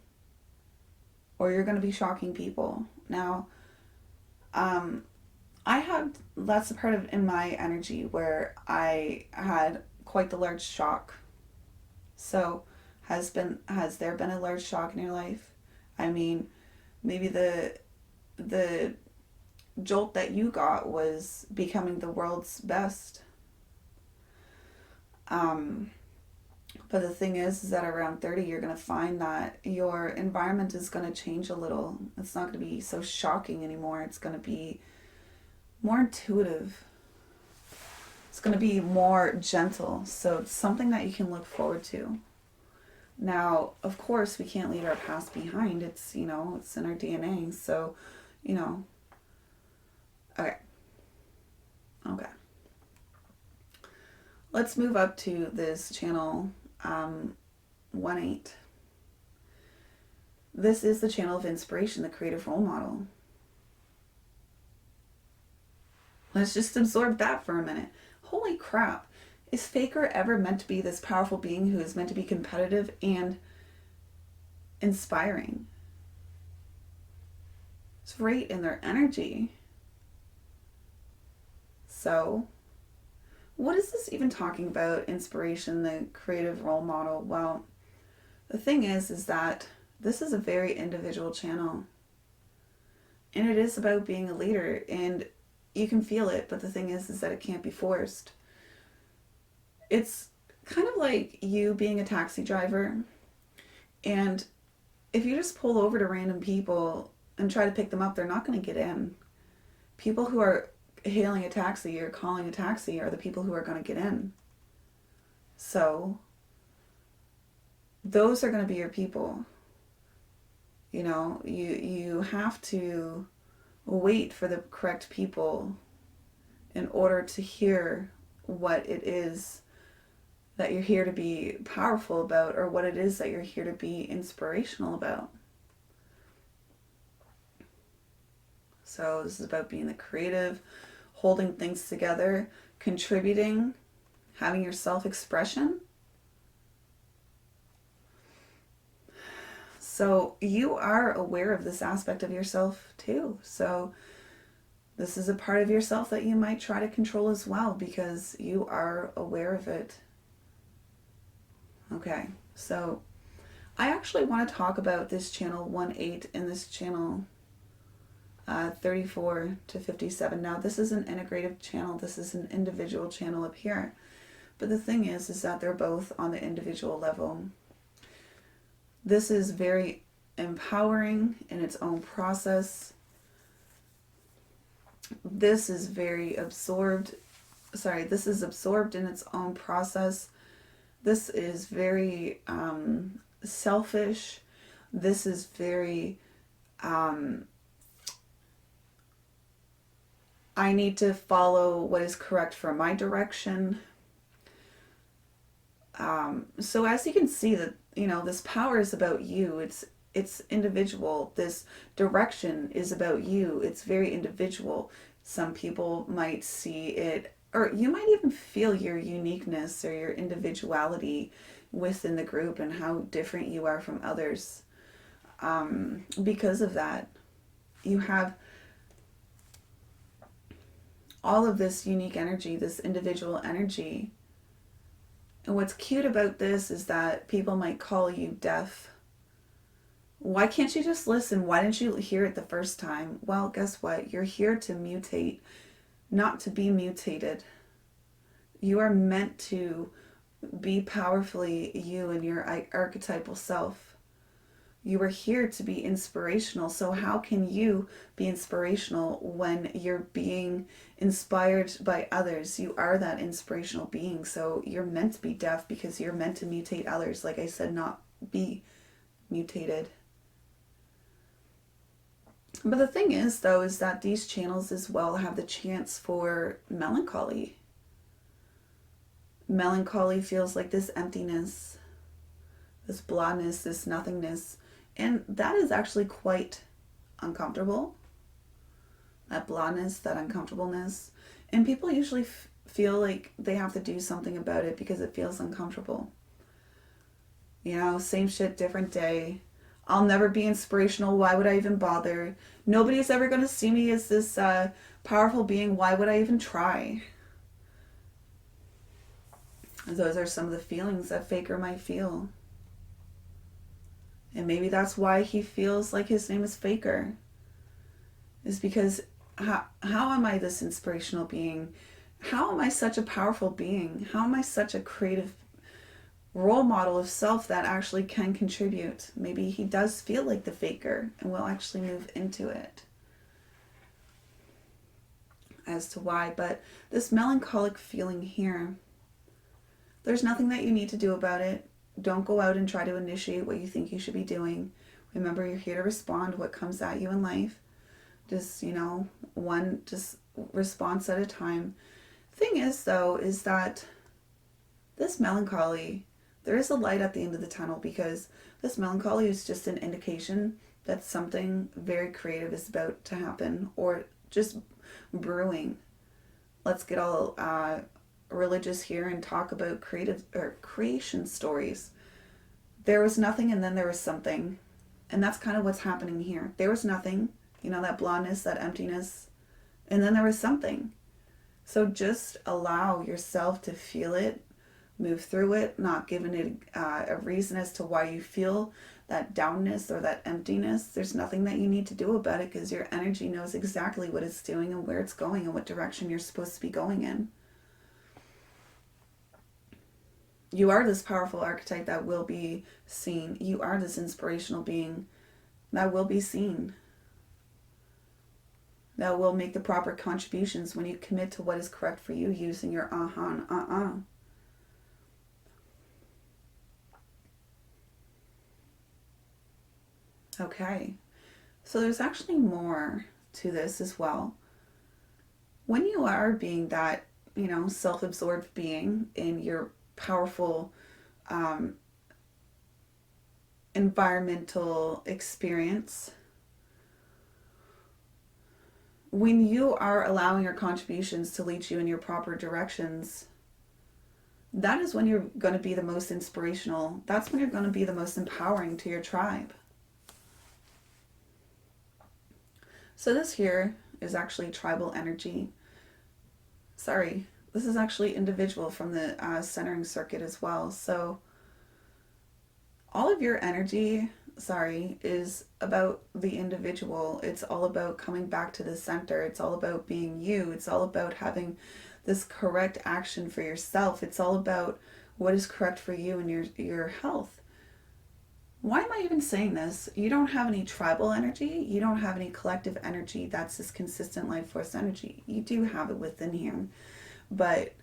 Or you're going to be shocking people. Now, that's a part of in my energy where I had quite the large shock. So, has there been a large shock in your life? Maybe the jolt that you got was becoming the world's best. But the thing is that around 30, you're going to find that your environment is going to change a little. It's not going to be so shocking anymore. It's going to be more intuitive. It's going to be more gentle. So it's something that you can look forward to. Now, of course, we can't leave our past behind. It's, it's in our DNA. So, okay. Let's move up to this channel 1-8. This is the channel of inspiration, the creative role model. Let's just absorb that for a minute. Holy crap. Is FAKER ever meant to be this powerful being who is meant to be competitive and inspiring? It's right in their energy. So, what is this even talking about? Inspiration, the creative role model. Well, the thing is that this is a very individual channel. And it is about being a leader. And you can feel it, but the thing is that it can't be forced. It's kind of like you being a taxi driver. And if you just pull over to random people and try to pick them up, they're not going to get in. People who are hailing a taxi or calling a taxi are the people who are going to get in. So those are going to be your people. You have to wait for the correct people in order to hear what it is that you're here to be powerful about, or what it is that you're here to be inspirational about. So this is about being the creative, holding things together, contributing, having your self-expression. So you are aware of this aspect of yourself too. So this is a part of yourself that you might try to control as well, because you are aware of it. Okay, so I actually want to talk about this channel 1-8 and this channel 34 to 57. Now this is an integrative channel. This is an individual channel up here. But the thing is that they're both on the individual level. This is very empowering in its own process. This is very absorbed. Sorry, this is absorbed in its own process. This is very selfish. This is very I need to follow what is correct for my direction. So as you can see, that this power is about you. It's individual. This direction is about you. It's very individual. Some people might see it, or you might even feel your uniqueness or your individuality within the group and how different you are from others. Because of that, you have all of this unique energy, this individual energy. And what's cute about this is that people might call you deaf. Why can't you just listen? Why didn't you hear it the first time? Well, guess what? You're here to mutate, not to be mutated. You are meant to be powerfully you and your archetypal self. You are here to be inspirational. So how can you be inspirational when you're being inspired by others? You are that inspirational being. So you're meant to be deaf because you're meant to mutate others. Like I said, not be mutated. But the thing is, though, is that these channels as well have the chance for melancholy. Melancholy feels like this emptiness, this blandness, this nothingness. And that is actually quite uncomfortable. That blandness, that uncomfortableness. And people usually feel like they have to do something about it because it feels uncomfortable. Same shit, different day. I'll never be inspirational. Why would I even bother? Nobody's ever going to see me as this powerful being. Why would I even try? Those are some of the feelings that Faker might feel. And maybe that's why he feels like his name is Faker. Is because how am I this inspirational being? How am I such a powerful being? How am I such a creative role model of self that actually can contribute? Maybe he does feel like the Faker, and we'll actually move into it as to why. But this melancholic feeling here, there's nothing that you need to do about it. Don't go out and try to initiate what you think you should be doing. Remember, you're here to respond to what comes at you in life. Just, one response at a time. Thing is, though, is that this melancholy, there is a light at the end of the tunnel, because this melancholy is just an indication that something very creative is about to happen, or just brewing. Let's get all religious here and talk about creation stories. There was nothing, and then there was something, and that's kind of what's happening here. There was nothing, that blondness, that emptiness, and then there was something. So just allow yourself to feel it, move through it, not giving it a reason as to why you feel that downness or that emptiness. There's nothing that you need to do about it, because your energy knows exactly what it's doing and where it's going and what direction you're supposed to be going in. You are this powerful archetype that will be seen. You are this inspirational being that will be seen. That will make the proper contributions when you commit to what is correct for you using your and Okay. So there's actually more to this as well. When you are being that, self-absorbed being in your powerful environmental experience, when you are allowing your contributions to lead you in your proper directions, that is when you're going to be the most inspirational. That's when you're going to be the most empowering to your tribe. So this here is actually tribal energy. Sorry, this is actually individual from the centering circuit as well. So all of your energy, is about the individual. It's all about coming back to the center. It's all about being you. It's all about having this correct action for yourself. It's all about what is correct for you and your health. Why am I even saying this? You don't have any tribal energy. You don't have any collective energy. That's this consistent life force energy. You do have it within here. But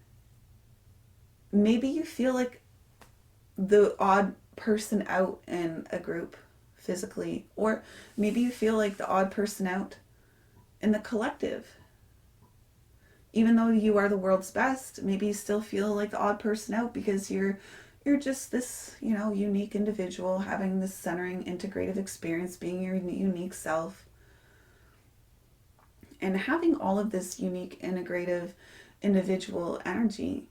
maybe you feel like the odd person out in a group physically, or maybe you feel like the odd person out in the collective. Even though you are the world's best, maybe you still feel like the odd person out because you're just this, unique individual having this centering integrative experience, being your unique self. And having all of this unique integrative individual energy,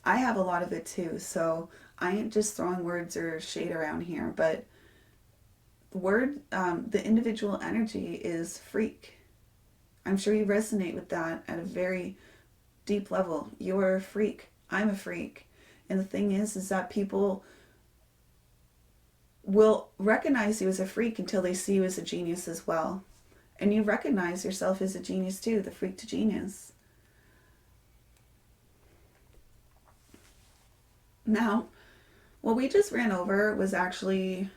I have a lot of it too. So I ain't just throwing words or shade around here, but the individual energy is freak. I'm sure you resonate with that at a very deep level. You're a freak. I'm a freak. And the thing is that people will recognize you as a freak until they see you as a genius as well. And you recognize yourself as a genius too, the freak to genius. Now, what we just ran over was actually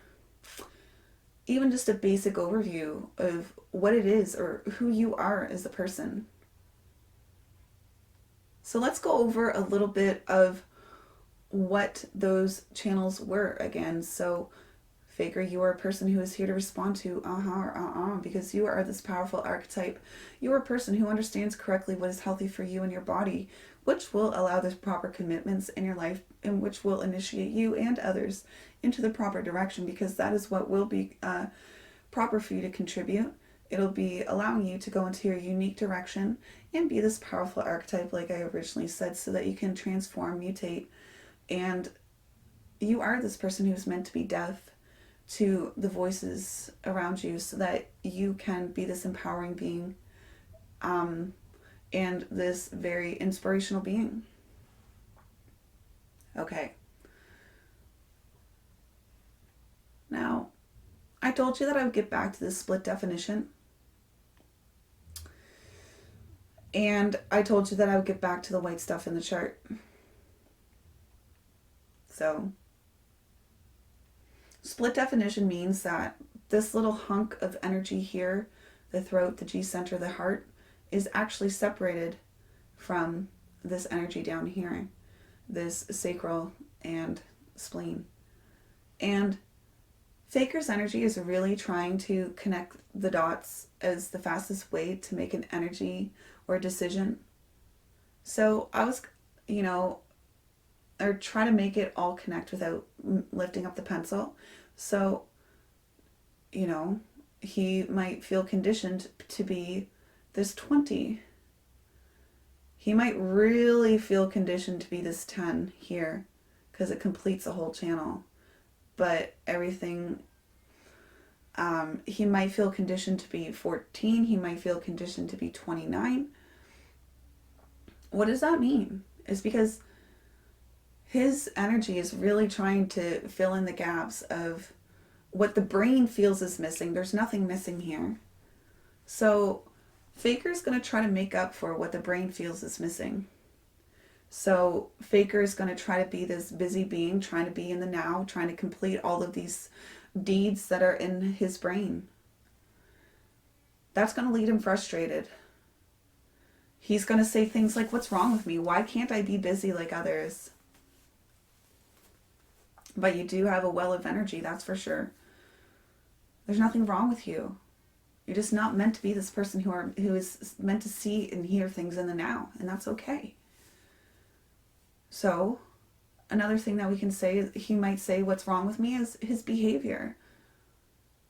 even just a basic overview of what it is or who you are as a person. So let's go over a little bit of what those channels were again. So Faker, you are a person who is here to respond to or because you are this powerful archetype. You are a person who understands correctly what is healthy for you and your body, which will allow the proper commitments in your life and which will initiate you and others into the proper direction, because that is what will be proper for you to contribute. It'll be allowing you to go into your unique direction and be this powerful archetype like I originally said, so that you can transform, mutate, and you are this person who's meant to be deaf to the voices around you so that you can be this empowering being and this very inspirational being. Okay. Now, I told you that I would get back to this split definition. And I told you that I would get back to the white stuff in the chart. So, split definition means that this little hunk of energy here, the throat, the G center, the heart, is actually separated from this energy down here, this sacral and spleen. And Faker's energy is really trying to connect the dots as the fastest way to make an energy or decision. So I was, or try to make it all connect without lifting up the pencil. So, he might feel conditioned to be this 20. He might really feel conditioned to be this 10 here because it completes the whole channel. But everything, he might feel conditioned to be 14. He might feel conditioned to be 29. What does that mean? It's because his energy is really trying to fill in the gaps of what the brain feels is missing. There's nothing missing here. So Faker's going to try to make up for what the brain feels is missing. So Faker is going to try to be this busy being, trying to be in the now, trying to complete all of these deeds that are in his brain. That's going to lead him frustrated. He's going to say things like, what's wrong with me? Why can't I be busy like others? But you do have a well of energy, that's for sure. There's nothing wrong with you. You're just not meant to be this person who is meant to see and hear things in the now, and that's okay. So, another thing that we can say is he might say what's wrong with me is his behavior.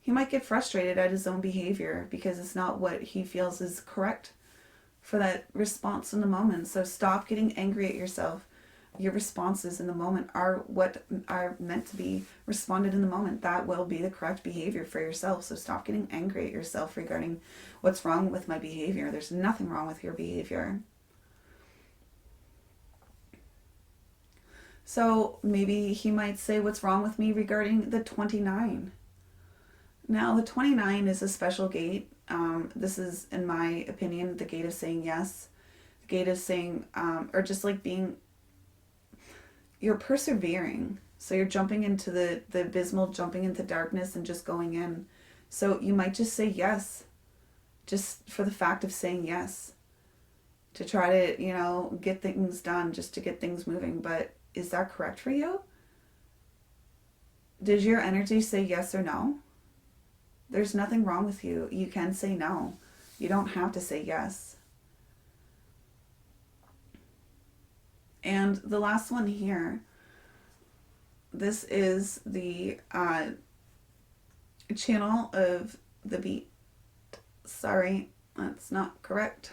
He might get frustrated at his own behavior because it's not what he feels is correct for that response in the moment. So stop getting angry at yourself. Your responses in the moment are what are meant to be responded in the moment. That will be the correct behavior for yourself. So stop getting angry at yourself regarding what's wrong with my behavior. There's nothing wrong with your behavior. So maybe he might say what's wrong with me regarding the 29. Now, the 29 is a special gate. This is, in my opinion, the gate of saying yes. The gate of saying, or just like being, you're persevering. So you're jumping into the abysmal, jumping into darkness and just going in. So you might just say yes, just for the fact of saying yes. To try to, get things done, just to get things moving. But is that correct for you? Does your energy say yes or no? There's nothing wrong with you. You can say no. You don't have to say yes. And the last one here, this is the channel of the beat. Sorry, that's not correct.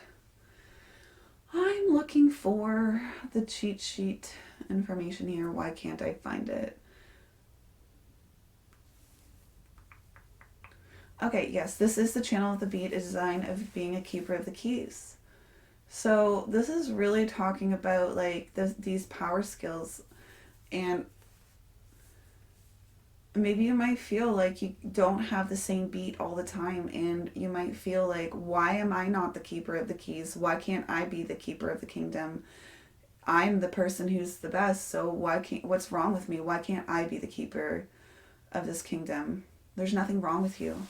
I'm looking for the cheat sheet information here. Why can't I find it? Okay, yes, this is the channel of the beat, a design of being a keeper of the keys. So this is really talking about like these power skills, and maybe you might feel like you don't have the same beat all the time, and you might feel like, why am I not the keeper of the keys? Why can't I be the keeper of the kingdom? I'm the person who's the best, so what's wrong with me? Why can't I be the keeper of this kingdom? There's nothing wrong with you.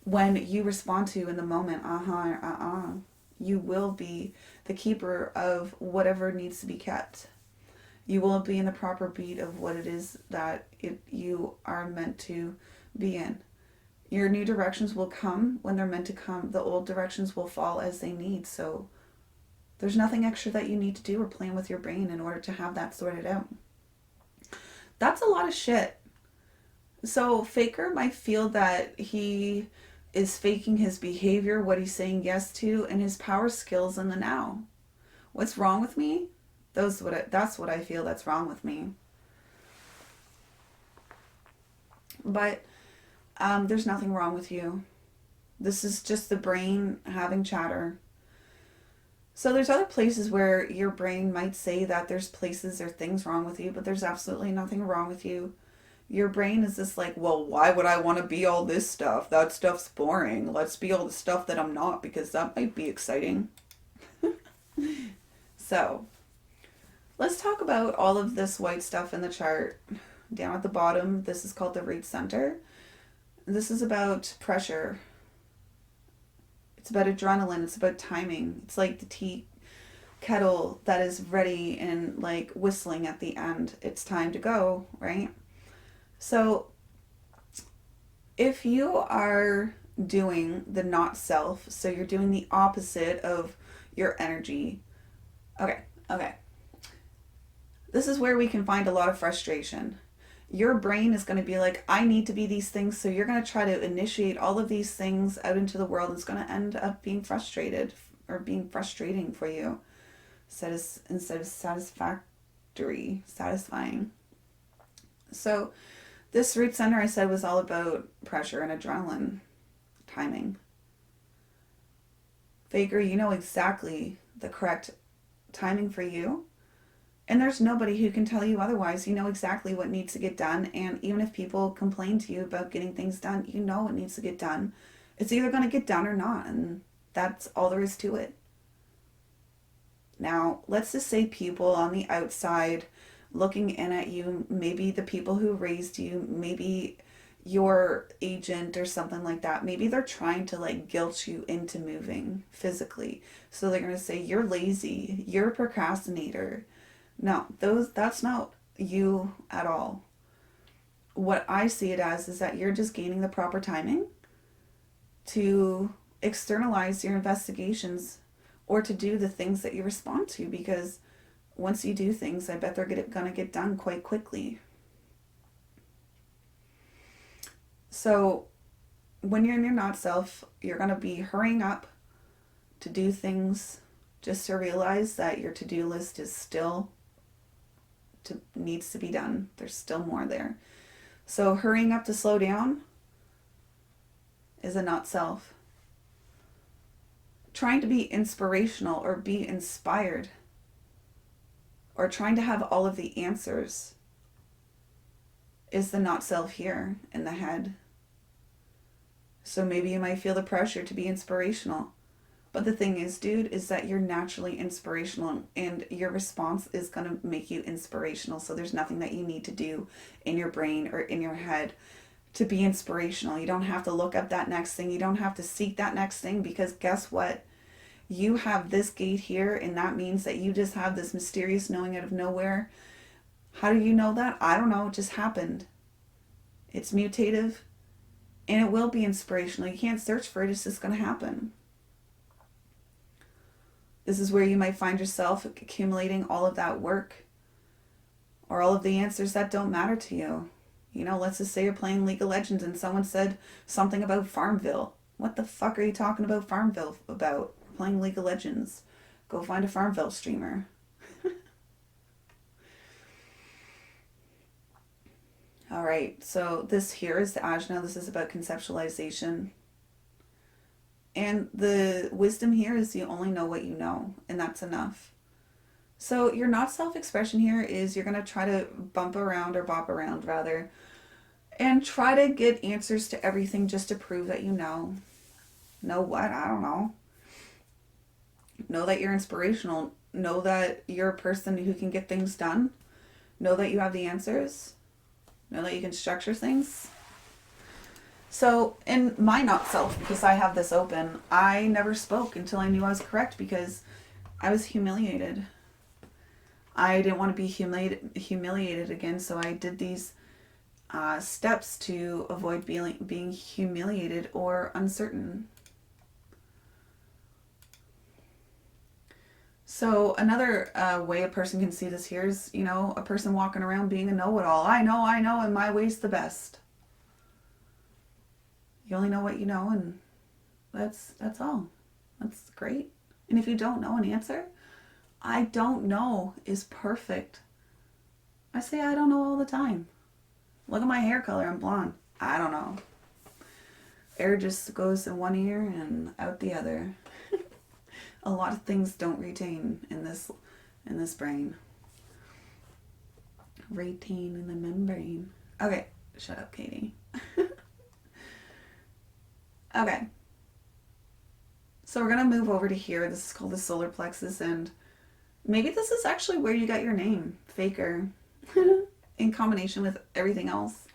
When you respond to in the moment, you will be the keeper of whatever needs to be kept. You will be in the proper beat of what it is that you are meant to be in. Your new directions will come when they're meant to come. The old directions will fall as they need. So there's nothing extra that you need to do or plan with your brain in order to have that sorted out. That's a lot of shit. So Faker might feel that he is faking his behavior, what he's saying yes to, and his power skills in the now. What's wrong with me? That's what I feel that's wrong with me. But there's nothing wrong with you. This is just the brain having chatter. So there's other places where your brain might say that there's places or things wrong with you, but there's absolutely nothing wrong with you. Your brain is just like, well, why would I want to be all this stuff? That stuff's boring. Let's be all the stuff that I'm not, because that might be exciting. So, let's talk about all of this white stuff in the chart. Down at the bottom, this is called the root center. This is about pressure. It's about adrenaline. It's about timing. It's like the tea kettle that is ready and like whistling at the end. It's time to go, right? So if you are doing the not self, so you're doing the opposite of your energy, okay. This is where we can find a lot of frustration. Your brain is going to be like, I need to be these things, so you're going to try to initiate all of these things out into the world. It's going to end up being frustrated or being frustrating for you instead of satisfying. So this root center, I said, was all about pressure and adrenaline, timing. Faker, you know exactly the correct timing for you. And there's nobody who can tell you otherwise. You know exactly what needs to get done. And even if people complain to you about getting things done, you know it needs to get done. It's either going to get done or not. And that's all there is to it. Now, let's just say people on the outside looking in at you, maybe the people who raised you, maybe your agent or something like that, maybe they're trying to like guilt you into moving physically. So they're going to say, you're lazy, you're a procrastinator. No, that's not you at all. What I see it as is that you're just gaining the proper timing to externalize your investigations or to do the things that you respond to, because once you do things, I bet they're going to get done quite quickly. So when you're in your not self, you're going to be hurrying up to do things just to realize that your to-do list is still needs to be done. There's still more there. So hurrying up to slow down is a not self. Trying to be inspirational or be inspired or trying to have all of the answers is the not self here in the head. So maybe you might feel the pressure to be inspirational. But the thing is, dude, is that you're naturally inspirational and your response is going to make you inspirational. So there's nothing that you need to do in your brain or in your head to be inspirational. You don't have to look up that next thing. You don't have to seek that next thing, because guess what? You have this gate here, and that means that you just have this mysterious knowing out of nowhere. How do you know that? I don't know. It just happened. It's mutative, and it will be inspirational. You can't search for it. It's just going to happen. This is where you might find yourself accumulating all of that work or all of the answers that don't matter to you. You know, let's just say you're playing League of Legends and someone said something about Farmville. What the fuck are you talking about Farmville about? We're playing League of Legends. Go find a Farmville streamer. All right, so this here is the ajna. This is about conceptualization. And the wisdom here is you only know what you know, and that's enough. So your not self-expression here is you're going to try to bop around rather, and try to get answers to everything just to prove that you know. Know what? I don't know. Know that you're inspirational. Know that you're a person who can get things done. Know that you have the answers. Know that you can structure things. So in my not self, because I have this open, I never spoke until I knew I was correct, because I was humiliated. I didn't want to be humiliated again, so I did these steps to avoid being humiliated or uncertain. So another way a person can see this here is, you know, a person walking around being a know-it-all. I know, and my way's the best. You only know what you know, and that's all. That's great. And if you don't know an answer, I don't know is perfect. I say I don't know all the time. Look at my hair color, I'm blonde. I don't know. Air just goes in one ear and out the other. A lot of things don't retain in this brain. Retain in the membrane. Okay, shut up, Katie. Okay. So we're going to move over to here. This is called the solar plexus, and maybe this is actually where you got your name, Faker, in combination with everything else.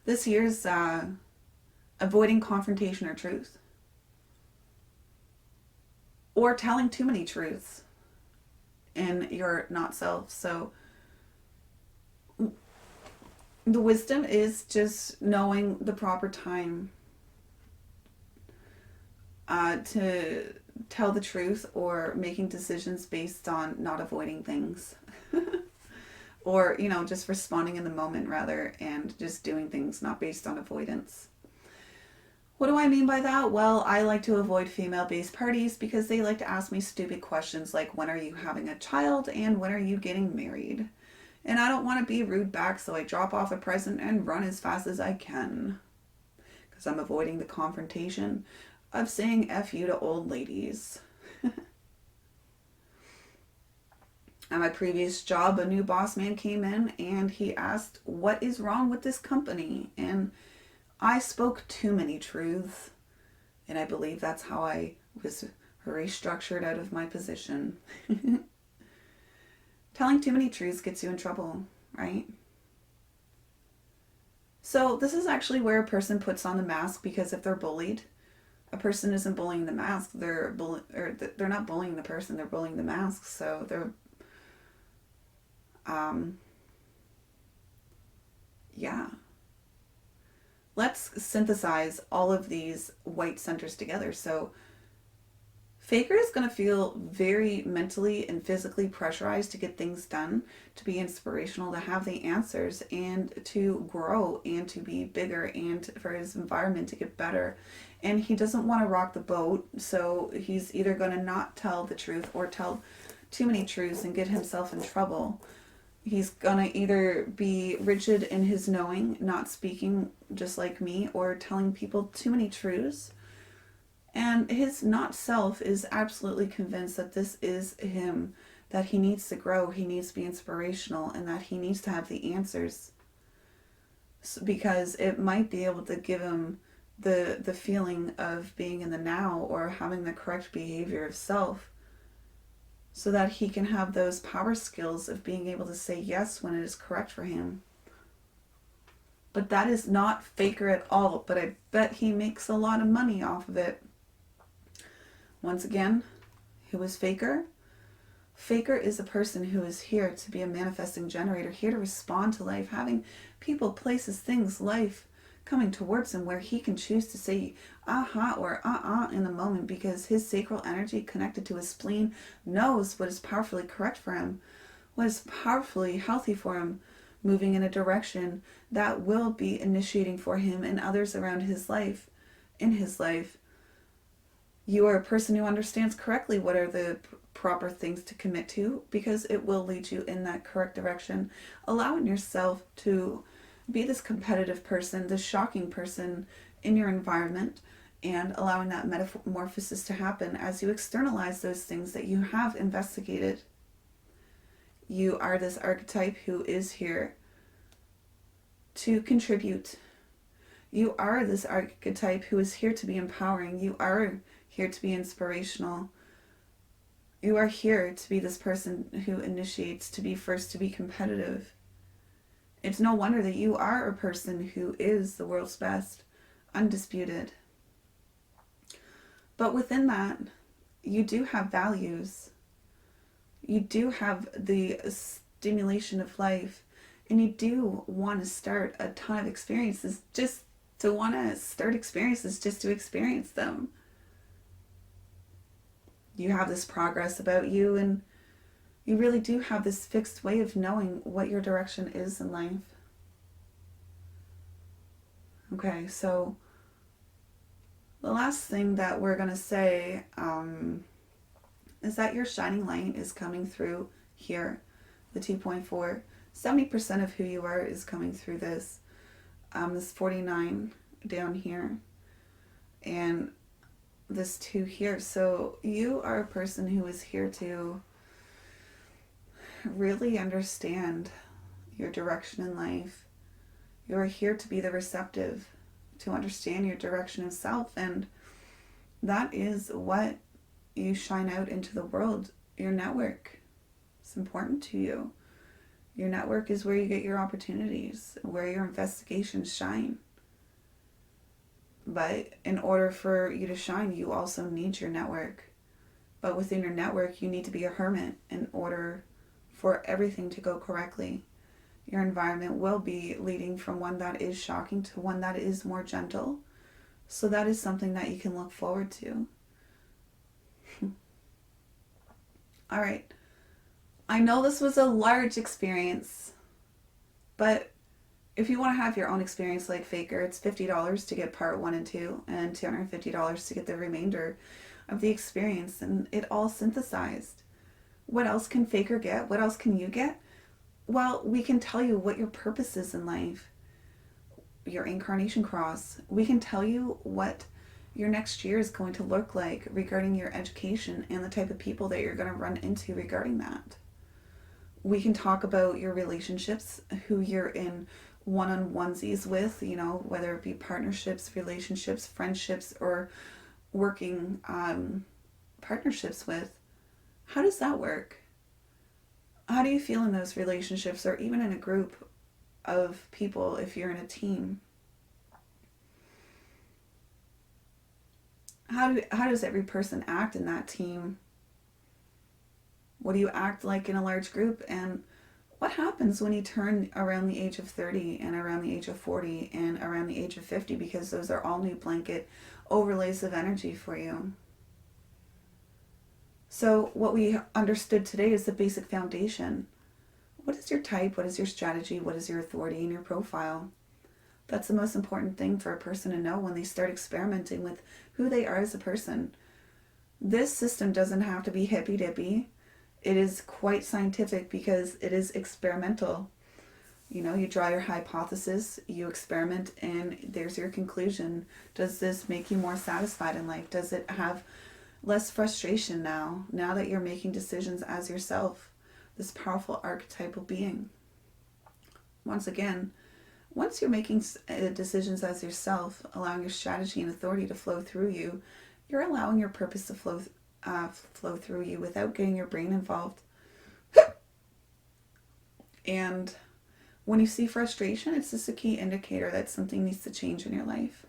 This here's avoiding confrontation or truth, or telling too many truths in your not self. So the wisdom is just knowing the proper time to tell the truth, or making decisions based on not avoiding things. Or, you know, just responding in the moment rather, and just doing things not based on avoidance. What do I mean by that? Well, I like to avoid female-based parties because they like to ask me stupid questions like, when are you having a child and when are you getting married? And I don't want to be rude back, so I drop off a present and run as fast as I can. Because I'm avoiding the confrontation of saying F you to old ladies. At my previous job, a new boss man came in and he asked, what is wrong with this company? And I spoke too many truths. And I believe that's how I was restructured out of my position. Telling too many truths gets you in trouble, right? So this is actually where a person puts on the mask, because if they're bullied, a person isn't bullying the mask. They're not bullying the person. They're bullying the mask. So they're, yeah. Let's synthesize all of these white centers together. So Faker is going to feel very mentally and physically pressurized to get things done, to be inspirational, to have the answers, and to grow and to be bigger, and for his environment to get better. And he doesn't want to rock the boat, so he's either going to not tell the truth or tell too many truths and get himself in trouble. He's going to either be rigid in his knowing, not speaking just like me, or telling people too many truths. And his not self is absolutely convinced that this is him, that he needs to grow, he needs to be inspirational, and that he needs to have the answers. Because it might be able to give him the feeling of being in the now or having the correct behavior of self, so that he can have those power skills of being able to say yes when it is correct for him. But that is not Faker at all, but I bet he makes a lot of money off of it. Once again, who is Faker? Faker is a person who is here to be a manifesting generator, here to respond to life, having people, places, things, life coming towards him where he can choose to say aha or in the moment, because his sacral energy connected to his spleen knows what is powerfully correct for him, what is powerfully healthy for him, moving in a direction that will be initiating for him and others around his life, in his life. You are a person who understands correctly what are the proper things to commit to, because it will lead you in that correct direction, allowing yourself to be this competitive person, this shocking person in your environment, and allowing that metamorphosis to happen as you externalize those things that you have investigated. You are this archetype who is here to contribute. You are this archetype who is here to be empowering. You are here to be inspirational. You are here to be this person who initiates, to be first, to be competitive. It's no wonder that you are a person who is the world's best, undisputed. But within that, you do have values. You do have the stimulation of life, and you do want to start a ton of experiences, just to want to start experiences, just to experience them. You have this progress about you, and you really do have this fixed way of knowing what your direction is in life. Okay, so the last thing that we're going to say is that your shining light is coming through here, the 2.4. 70% of who you are is coming through this. This 49 down here, and this 2 here. So you are a person who is here to really understand your direction in life. You are here to be the receptive, to understand your direction of self, and that is what you shine out into the world. Your network is important to you. Your network is where you get your opportunities, where your investigations shine. But in order for you to shine, you also need your network. But within your network, you need to be a hermit in order for everything to go correctly. Your environment will be leading from one that is shocking to one that is more gentle. So that is something that you can look forward to. All right. I know this was a large experience, but if you want to have your own experience like Faker, it's $50 to get part 1 and 2, and $250 to get the remainder of the experience, and it all synthesized. What else can Faker get? What else can you get? Well, we can tell you what your purpose is in life, your incarnation cross. We can tell you what your next year is going to look like regarding your education and the type of people that you're going to run into regarding that. We can talk about your relationships, who you're in one-on-onesies with, whether it be partnerships, relationships, friendships, or working partnerships with. How does that work? How do you feel in those relationships, or even in a group of people if you're in a team? How does every person act in that team? What do you act like in a large group? And what happens when you turn around the age of 30 and around the age of 40 and around the age of 50? Because those are all new blanket overlays of energy for you. So what we understood today is the basic foundation. What is your type? What is your strategy? What is your authority in your profile? That's the most important thing for a person to know when they start experimenting with who they are as a person. This system doesn't have to be hippy dippy. It is quite scientific because it is experimental. You know, you draw your hypothesis, you experiment, and there's your conclusion. Does this make you more satisfied in life? Does it have less frustration now that you're making decisions as yourself? This powerful archetypal being. Once again, once you're making decisions as yourself, allowing your strategy and authority to flow through you, you're allowing your purpose to flow through you without getting your brain involved. And when you see frustration, it's just a key indicator that something needs to change in your life.